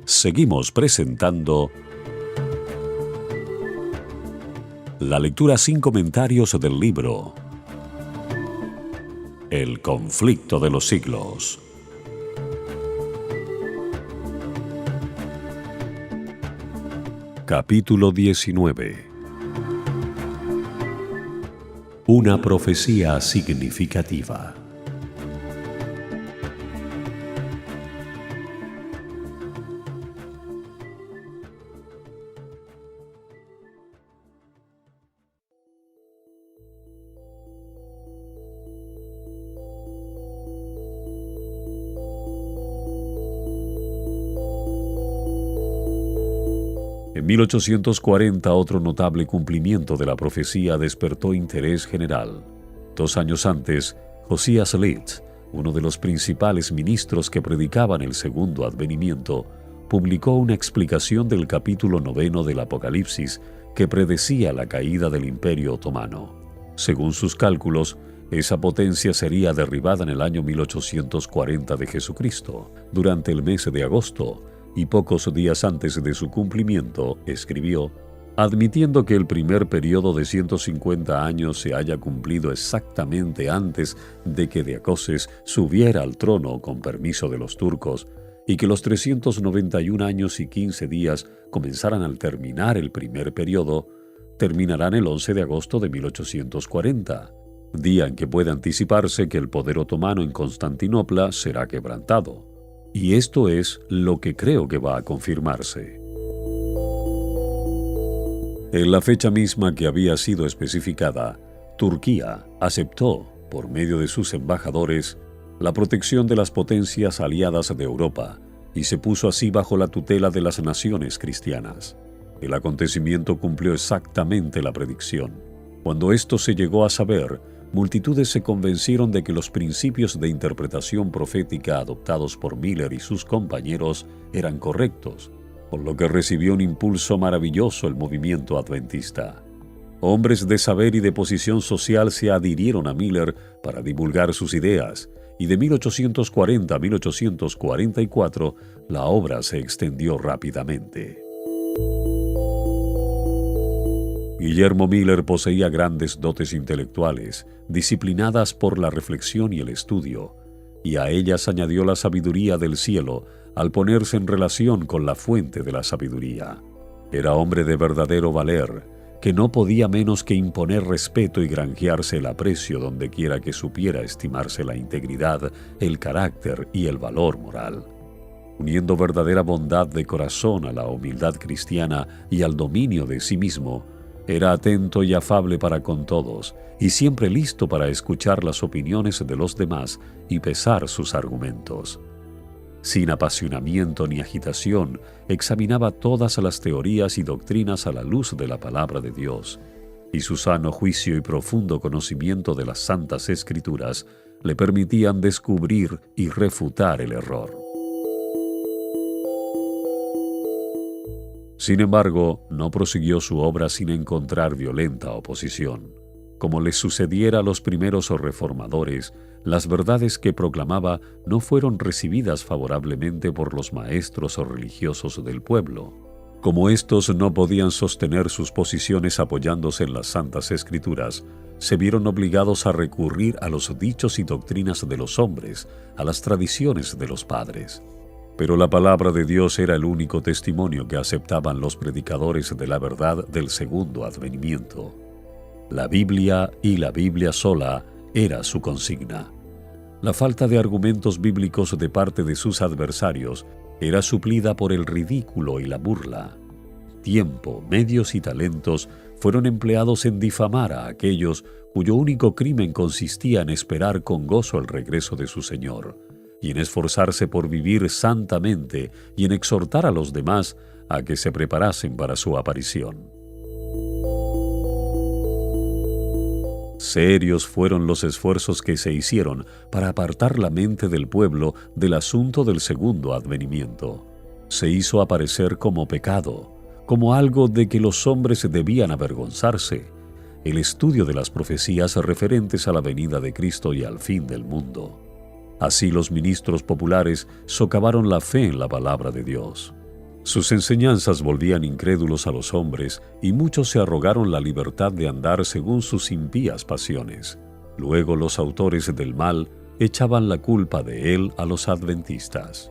Seguimos presentando la lectura sin comentarios del libro El conflicto de los siglos. Capítulo 19. Una profecía significativa. En 1840, otro notable cumplimiento de la profecía despertó interés general. 2 años antes, Josías Litz, uno de los principales ministros que predicaban el segundo advenimiento, publicó una explicación del capítulo 9 del Apocalipsis que predecía la caída del Imperio Otomano. Según sus cálculos, esa potencia sería derribada en el año 1840 de Jesucristo, durante el mes de agosto, y pocos días antes de su cumplimiento, escribió: admitiendo que el primer periodo de 150 años se haya cumplido exactamente antes de que Deacoses subiera al trono con permiso de los turcos, y que los 391 años y 15 días comenzaran al terminar el primer periodo, terminarán el 11 de agosto de 1840, día en que puede anticiparse que el poder otomano en Constantinopla será quebrantado. Y esto es lo que creo que va a confirmarse. En la fecha misma que había sido especificada, Turquía aceptó, por medio de sus embajadores, la protección de las potencias aliadas de Europa y se puso así bajo la tutela de las naciones cristianas. El acontecimiento cumplió exactamente la predicción. Cuando esto se llegó a saber, multitudes se convencieron de que los principios de interpretación profética adoptados por Miller y sus compañeros eran correctos, por lo que recibió un impulso maravilloso el movimiento adventista. Hombres de saber y de posición social se adhirieron a Miller para divulgar sus ideas, y de 1840 a 1844 la obra se extendió rápidamente. Guillermo Miller poseía grandes dotes intelectuales, disciplinadas por la reflexión y el estudio, y a ellas añadió la sabiduría del cielo al ponerse en relación con la fuente de la sabiduría. Era hombre de verdadero valer, que no podía menos que imponer respeto y granjearse el aprecio donde quiera que supiera estimarse la integridad, el carácter y el valor moral. Uniendo verdadera bondad de corazón a la humildad cristiana y al dominio de sí mismo, era atento y afable para con todos, y siempre listo para escuchar las opiniones de los demás y pesar sus argumentos. Sin apasionamiento ni agitación, examinaba todas las teorías y doctrinas a la luz de la palabra de Dios, y su sano juicio y profundo conocimiento de las Santas Escrituras le permitían descubrir y refutar el error. Sin embargo, no prosiguió su obra sin encontrar violenta oposición. Como le sucediera a los primeros reformadores, las verdades que proclamaba no fueron recibidas favorablemente por los maestros o religiosos del pueblo. Como estos no podían sostener sus posiciones apoyándose en las Santas Escrituras, se vieron obligados a recurrir a los dichos y doctrinas de los hombres, a las tradiciones de los padres. Pero la palabra de Dios era el único testimonio que aceptaban los predicadores de la verdad del segundo advenimiento. La Biblia y la Biblia sola era su consigna. La falta de argumentos bíblicos de parte de sus adversarios era suplida por el ridículo y la burla. Tiempo, medios y talentos fueron empleados en difamar a aquellos cuyo único crimen consistía en esperar con gozo el regreso de su Señor, y en esforzarse por vivir santamente y en exhortar a los demás a que se preparasen para su aparición. Serios fueron los esfuerzos que se hicieron para apartar la mente del pueblo del asunto del segundo advenimiento. Se hizo aparecer como pecado, como algo de que los hombres debían avergonzarse, el estudio de las profecías referentes a la venida de Cristo y al fin del mundo. Así los ministros populares socavaron la fe en la palabra de Dios. Sus enseñanzas volvían incrédulos a los hombres y muchos se arrogaron la libertad de andar según sus impías pasiones. Luego los autores del mal echaban la culpa de él a los adventistas.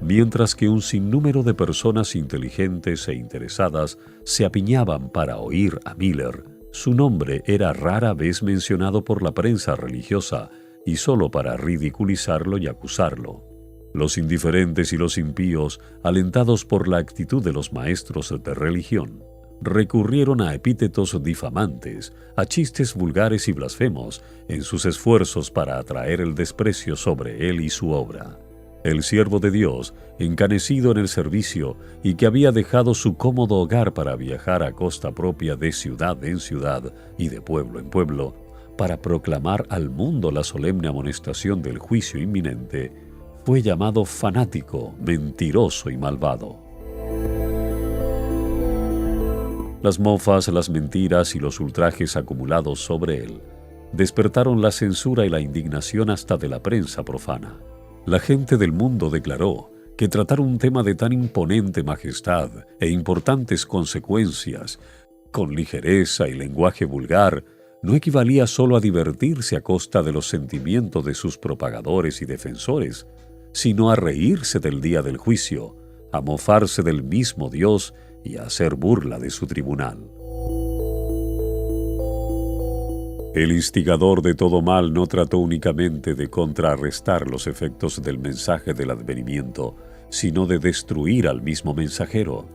Mientras que un sinnúmero de personas inteligentes e interesadas se apiñaban para oír a Miller, su nombre era rara vez mencionado por la prensa religiosa y solo para ridiculizarlo y acusarlo. Los indiferentes y los impíos, alentados por la actitud de los maestros de religión, recurrieron a epítetos difamantes, a chistes vulgares y blasfemos, en sus esfuerzos para atraer el desprecio sobre él y su obra. El siervo de Dios, encanecido en el servicio y que había dejado su cómodo hogar para viajar a costa propia de ciudad en ciudad y de pueblo en pueblo, para proclamar al mundo la solemne amonestación del juicio inminente, fue llamado fanático, mentiroso y malvado. Las mofas, las mentiras y los ultrajes acumulados sobre él despertaron la censura y la indignación hasta de la prensa profana. La gente del mundo declaró que tratar un tema de tan imponente majestad e importantes consecuencias con ligereza y lenguaje vulgar no equivalía solo a divertirse a costa de los sentimientos de sus propagadores y defensores, sino a reírse del día del juicio, a mofarse del mismo Dios y a hacer burla de su tribunal. El instigador de todo mal no trató únicamente de contrarrestar los efectos del mensaje del advenimiento, sino de destruir al mismo mensajero.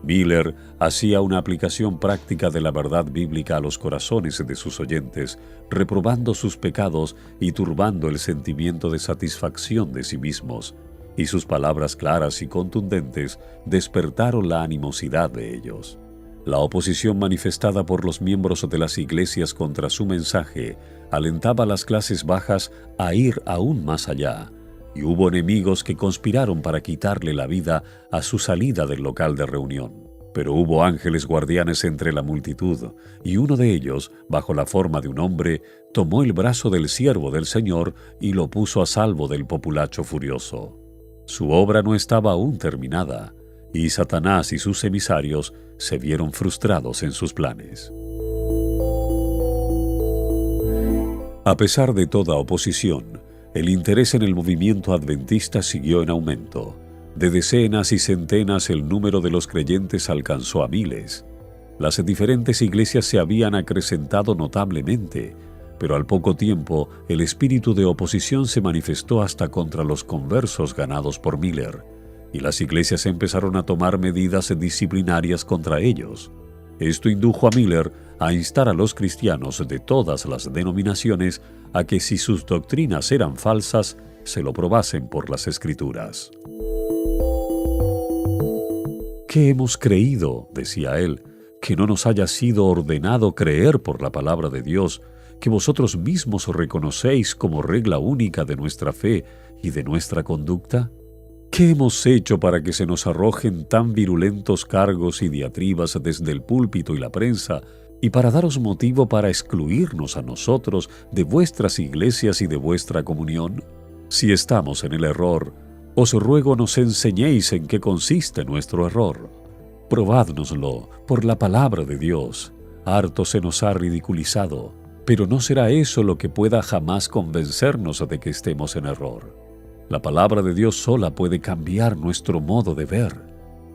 Miller hacía una aplicación práctica de la verdad bíblica a los corazones de sus oyentes, reprobando sus pecados y turbando el sentimiento de satisfacción de sí mismos, y sus palabras claras y contundentes despertaron la animosidad de ellos. La oposición manifestada por los miembros de las iglesias contra su mensaje alentaba a las clases bajas a ir aún más allá, y hubo enemigos que conspiraron para quitarle la vida a su salida del local de reunión. Pero hubo ángeles guardianes entre la multitud, y uno de ellos, bajo la forma de un hombre, tomó el brazo del siervo del Señor y lo puso a salvo del populacho furioso. Su obra no estaba aún terminada, y Satanás y sus emisarios se vieron frustrados en sus planes. A pesar de toda oposición, el interés en el movimiento adventista siguió en aumento. De decenas y centenas el número de los creyentes alcanzó a miles. Las diferentes iglesias se habían acrecentado notablemente, pero al poco tiempo el espíritu de oposición se manifestó hasta contra los conversos ganados por Miller, y las iglesias empezaron a tomar medidas disciplinarias contra ellos. Esto indujo a Miller a instar a los cristianos de todas las denominaciones a que si sus doctrinas eran falsas, se lo probasen por las Escrituras. ¿Qué hemos creído?, decía él, que no nos haya sido ordenado creer por la palabra de Dios, que vosotros mismos reconocéis como regla única de nuestra fe y de nuestra conducta? ¿Qué hemos hecho para que se nos arrojen tan virulentos cargos y diatribas desde el púlpito y la prensa, y para daros motivo para excluirnos a nosotros de vuestras iglesias y de vuestra comunión? Si estamos en el error, os ruego nos enseñéis en qué consiste nuestro error. Probádnoslo por la palabra de Dios. Harto se nos ha ridiculizado, pero no será eso lo que pueda jamás convencernos de que estemos en error. La palabra de Dios sola puede cambiar nuestro modo de ver.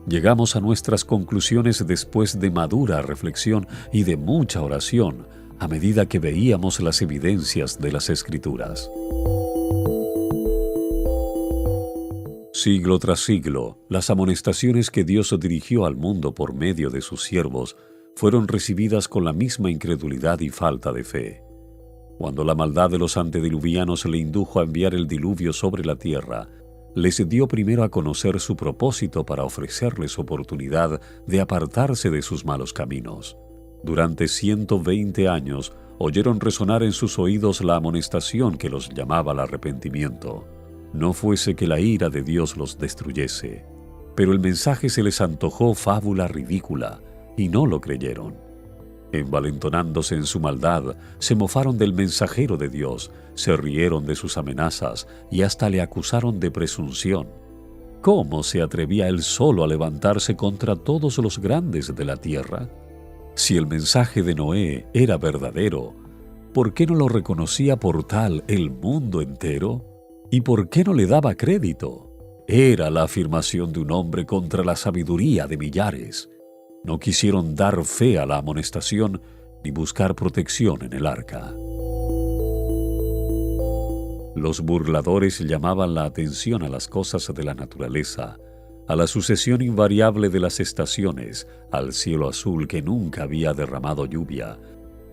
Llegamos a nuestras conclusiones después de madura reflexión y de mucha oración, a medida que veíamos las evidencias de las Escrituras. Siglo tras siglo, las amonestaciones que Dios dirigió al mundo por medio de sus siervos fueron recibidas con la misma incredulidad y falta de fe. Cuando la maldad de los antediluvianos le indujo a enviar el diluvio sobre la tierra, les dio primero a conocer su propósito para ofrecerles oportunidad de apartarse de sus malos caminos. Durante 120 años oyeron resonar en sus oídos la amonestación que los llamaba al arrepentimiento. No fuese que la ira de Dios los destruyese. Pero el mensaje se les antojó fábula ridícula, y no lo creyeron. Envalentonándose en su maldad, se mofaron del mensajero de Dios, se rieron de sus amenazas y hasta le acusaron de presunción. ¿Cómo se atrevía él solo a levantarse contra todos los grandes de la tierra? Si el mensaje de Noé era verdadero, ¿por qué no lo reconocía por tal el mundo entero? ¿Y por qué no le daba crédito? Era la afirmación de un hombre contra la sabiduría de millares. No quisieron dar fe a la amonestación ni buscar protección en el arca. Los burladores llamaban la atención a las cosas de la naturaleza, a la sucesión invariable de las estaciones, al cielo azul que nunca había derramado lluvia,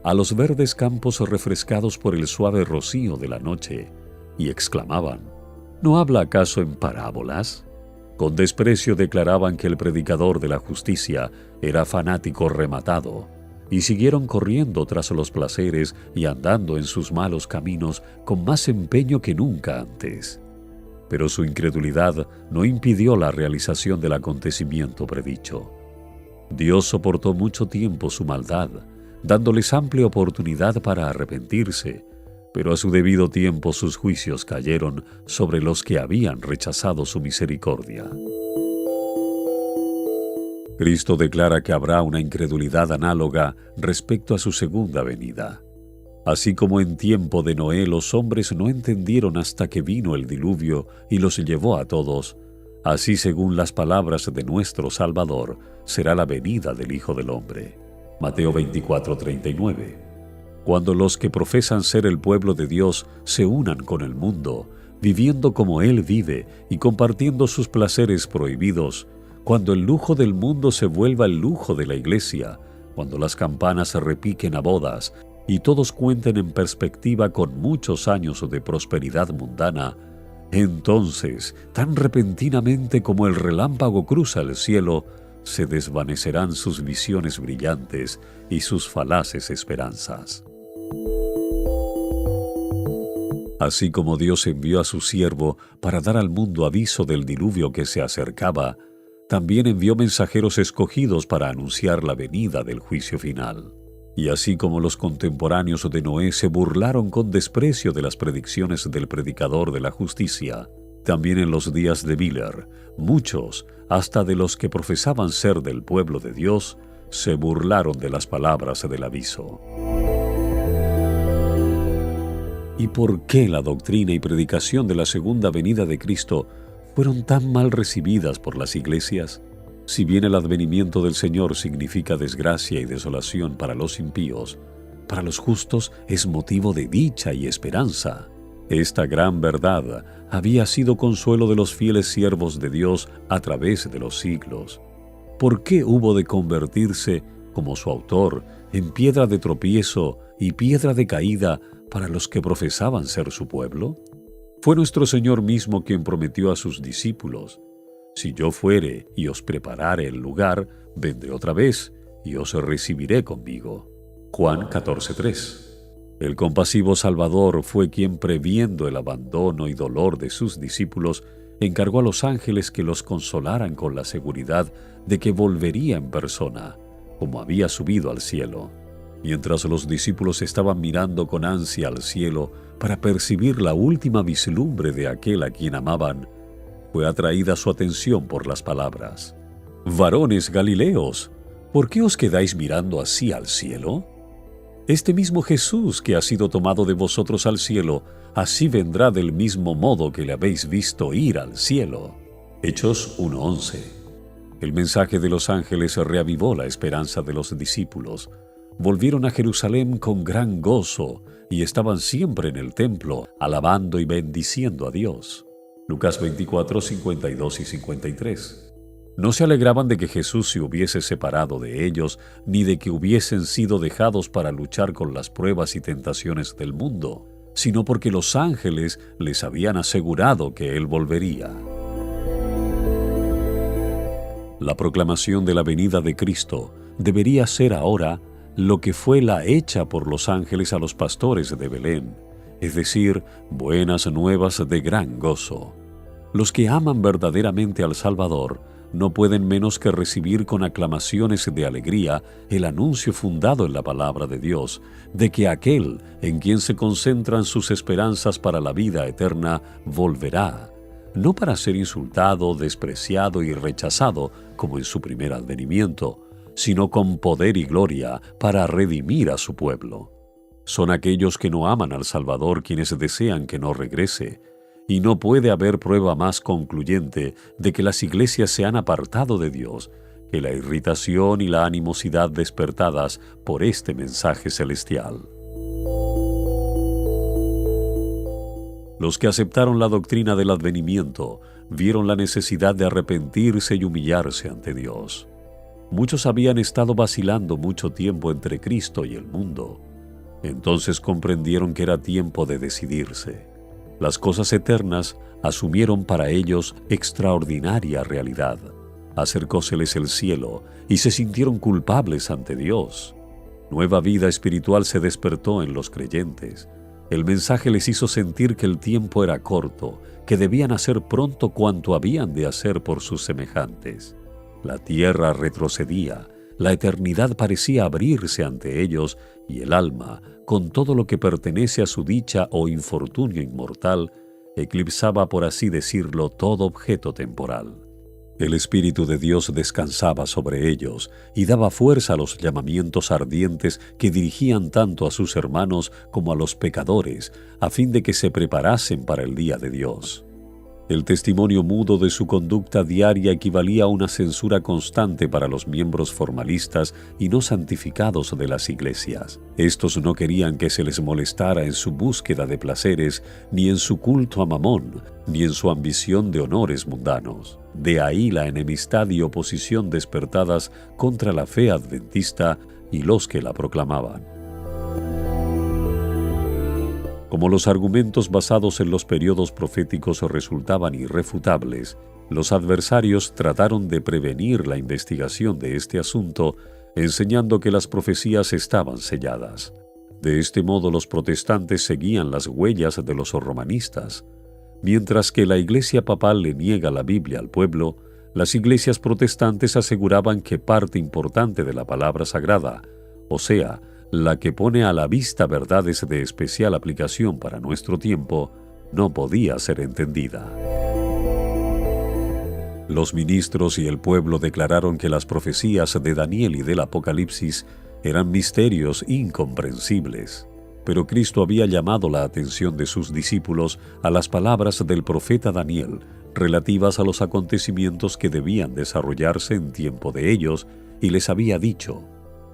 a los verdes campos refrescados por el suave rocío de la noche, y exclamaban: ¿No habla acaso en parábolas? Con desprecio declaraban que el predicador de la justicia era fanático rematado, y siguieron corriendo tras los placeres y andando en sus malos caminos con más empeño que nunca antes. Pero su incredulidad no impidió la realización del acontecimiento predicho. Dios soportó mucho tiempo su maldad, dándoles amplia oportunidad para arrepentirse, pero a su debido tiempo sus juicios cayeron sobre los que habían rechazado su misericordia. Cristo declara que habrá una incredulidad análoga respecto a su segunda venida. Así como en tiempo de Noé los hombres no entendieron hasta que vino el diluvio y los llevó a todos, así según las palabras de nuestro Salvador será la venida del Hijo del Hombre. Mateo 24:39. Cuando los que profesan ser el pueblo de Dios se unan con el mundo, viviendo como Él vive y compartiendo sus placeres prohibidos, cuando el lujo del mundo se vuelva el lujo de la iglesia, cuando las campanas se repiquen a bodas y todos cuenten en perspectiva con muchos años de prosperidad mundana, entonces, tan repentinamente como el relámpago cruza el cielo, se desvanecerán sus visiones brillantes y sus falaces esperanzas. Así como Dios envió a su siervo para dar al mundo aviso del diluvio que se acercaba, también envió mensajeros escogidos para anunciar la venida del juicio final. Y así como los contemporáneos de Noé se burlaron con desprecio de las predicciones del predicador de la justicia, también en los días de Miller, muchos, hasta de los que profesaban ser del pueblo de Dios, se burlaron de las palabras del aviso. ¿Y por qué la doctrina y predicación de la segunda venida de Cristo fueron tan mal recibidas por las iglesias? Si bien el advenimiento del Señor significa desgracia y desolación para los impíos, para los justos es motivo de dicha y esperanza. Esta gran verdad había sido consuelo de los fieles siervos de Dios a través de los siglos. ¿Por qué hubo de convertirse, como su autor, en piedra de tropiezo y piedra de caída para los que profesaban ser su pueblo? Fue nuestro Señor mismo quien prometió a sus discípulos: si yo fuere y os preparare el lugar, vendré otra vez y os recibiré conmigo. Juan 14:3. El compasivo Salvador fue quien, previendo el abandono y dolor de sus discípulos, encargó a los ángeles que los consolaran con la seguridad de que volvería en persona, como había subido al cielo. Mientras los discípulos estaban mirando con ansia al cielo para percibir la última vislumbre de aquel a quien amaban, fue atraída su atención por las palabras: «Varones Galileos, ¿por qué os quedáis mirando así al cielo? Este mismo Jesús que ha sido tomado de vosotros al cielo, así vendrá del mismo modo que le habéis visto ir al cielo». Hechos 1:11. El mensaje de los ángeles reavivó la esperanza de los discípulos. Volvieron a Jerusalén con gran gozo y estaban siempre en el templo, alabando y bendiciendo a Dios. Lucas 24, 52 y 53. No se alegraban de que Jesús se hubiese separado de ellos, ni de que hubiesen sido dejados para luchar con las pruebas y tentaciones del mundo, sino porque los ángeles les habían asegurado que Él volvería. La proclamación de la venida de Cristo debería ser ahora lo que fue la hecha por los ángeles a los pastores de Belén, es decir, buenas nuevas de gran gozo. Los que aman verdaderamente al Salvador no pueden menos que recibir con aclamaciones de alegría el anuncio fundado en la palabra de Dios, de que aquel en quien se concentran sus esperanzas para la vida eterna volverá, no para ser insultado, despreciado y rechazado como en su primer advenimiento, sino con poder y gloria para redimir a su pueblo. Son aquellos que no aman al Salvador quienes desean que no regrese, y no puede haber prueba más concluyente de que las iglesias se han apartado de Dios que la irritación y la animosidad despertadas por este mensaje celestial. Los que aceptaron la doctrina del advenimiento vieron la necesidad de arrepentirse y humillarse ante Dios. Muchos habían estado vacilando mucho tiempo entre Cristo y el mundo. Entonces comprendieron que era tiempo de decidirse. Las cosas eternas asumieron para ellos extraordinaria realidad. Acercóseles el cielo y se sintieron culpables ante Dios. Nueva vida espiritual se despertó en los creyentes. El mensaje les hizo sentir que el tiempo era corto, que debían hacer pronto cuanto habían de hacer por sus semejantes. La tierra retrocedía, la eternidad parecía abrirse ante ellos y el alma, con todo lo que pertenece a su dicha o infortunio inmortal, eclipsaba, por así decirlo, todo objeto temporal. El Espíritu de Dios descansaba sobre ellos y daba fuerza a los llamamientos ardientes que dirigían tanto a sus hermanos como a los pecadores, a fin de que se preparasen para el día de Dios. El testimonio mudo de su conducta diaria equivalía a una censura constante para los miembros formalistas y no santificados de las iglesias. Estos no querían que se les molestara en su búsqueda de placeres, ni en su culto a Mamón, ni en su ambición de honores mundanos. De ahí la enemistad y oposición despertadas contra la fe adventista y los que la proclamaban. Como los argumentos basados en los periodos proféticos resultaban irrefutables, los adversarios trataron de prevenir la investigación de este asunto, enseñando que las profecías estaban selladas. De este modo los protestantes seguían las huellas de los romanistas. Mientras que la Iglesia papal le niega la Biblia al pueblo, las iglesias protestantes aseguraban que parte importante de la palabra sagrada, o sea, la que pone a la vista verdades de especial aplicación para nuestro tiempo, no podía ser entendida. Los ministros y el pueblo declararon que las profecías de Daniel y del Apocalipsis eran misterios incomprensibles. Pero Cristo había llamado la atención de sus discípulos a las palabras del profeta Daniel relativas a los acontecimientos que debían desarrollarse en tiempo de ellos, y les había dicho: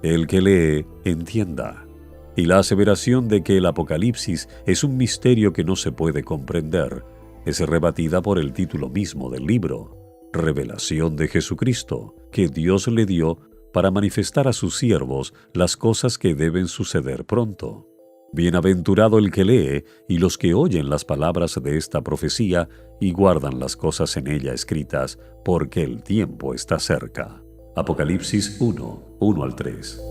el que lee, entienda. Y la aseveración de que el Apocalipsis es un misterio que no se puede comprender es rebatida por el título mismo del libro: Revelación de Jesucristo, que Dios le dio para manifestar a sus siervos las cosas que deben suceder pronto. Bienaventurado el que lee y los que oyen las palabras de esta profecía y guardan las cosas en ella escritas, porque el tiempo está cerca. Apocalipsis 1, 1 al 3.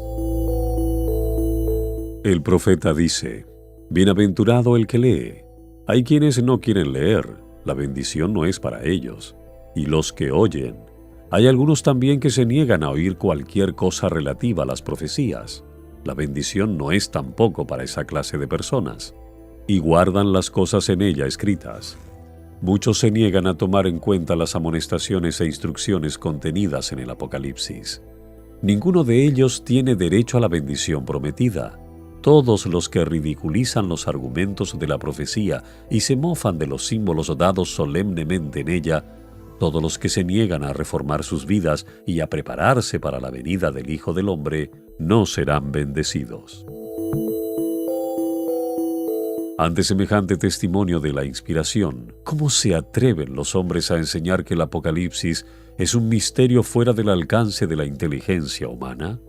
El profeta dice: bienaventurado el que lee. Hay quienes no quieren leer, la bendición no es para ellos. Y los que oyen. Hay algunos también que se niegan a oír cualquier cosa relativa a las profecías. La bendición no es tampoco para esa clase de personas. Y guardan las cosas en ella escritas. Muchos se niegan a tomar en cuenta las amonestaciones e instrucciones contenidas en el Apocalipsis. Ninguno de ellos tiene derecho a la bendición prometida. Todos los que ridiculizan los argumentos de la profecía y se mofan de los símbolos dados solemnemente en ella, todos los que se niegan a reformar sus vidas y a prepararse para la venida del Hijo del Hombre, no serán bendecidos. Ante semejante testimonio de la inspiración, ¿cómo se atreven los hombres a enseñar que el Apocalipsis es un misterio fuera del alcance de la inteligencia humana?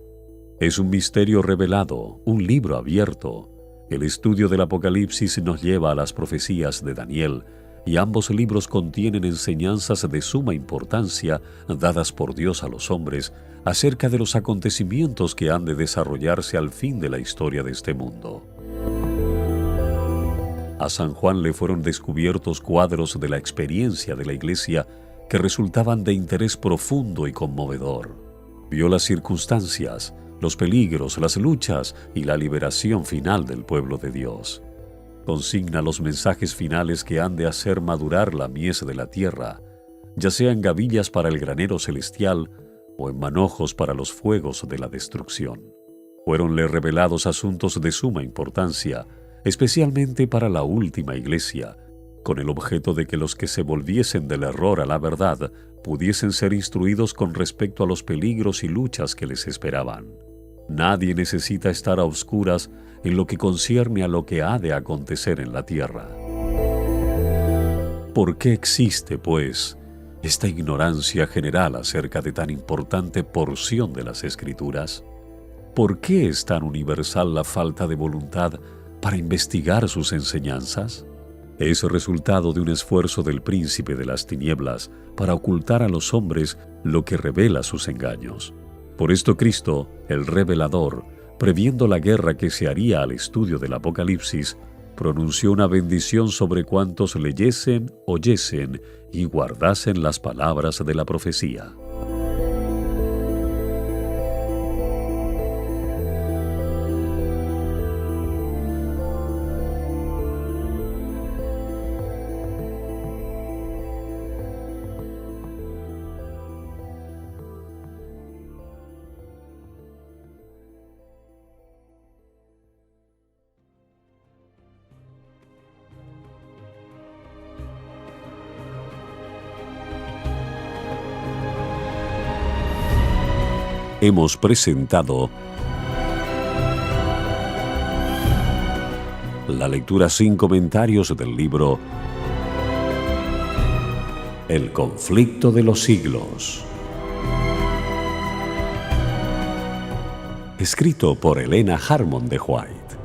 Es un misterio revelado, un libro abierto. El estudio del Apocalipsis nos lleva a las profecías de Daniel, y ambos libros contienen enseñanzas de suma importancia dadas por Dios a los hombres acerca de los acontecimientos que han de desarrollarse al fin de la historia de este mundo. A San Juan le fueron descubiertos cuadros de la experiencia de la Iglesia que resultaban de interés profundo y conmovedor. Vio las circunstancias, los peligros, las luchas y la liberación final del pueblo de Dios. Consigna los mensajes finales que han de hacer madurar la mies de la tierra, ya sea en gavillas para el granero celestial o en manojos para los fuegos de la destrucción. Fueronle revelados asuntos de suma importancia, especialmente para la última iglesia, con el objeto de que los que se volviesen del error a la verdad pudiesen ser instruidos con respecto a los peligros y luchas que les esperaban. Nadie necesita estar a oscuras en lo que concierne a lo que ha de acontecer en la tierra. ¿Por qué existe, pues, esta ignorancia general acerca de tan importante porción de las Escrituras? ¿Por qué es tan universal la falta de voluntad para investigar sus enseñanzas? es resultado de un esfuerzo del príncipe de las tinieblas para ocultar a los hombres lo que revela sus engaños. Por esto Cristo, el revelador, previendo la guerra que se haría al estudio del Apocalipsis, pronunció una bendición sobre cuantos leyesen, oyesen y guardasen las palabras de la profecía. Hemos presentado la lectura sin comentarios del libro El conflicto de los siglos, escrito por Helena Harmon de White.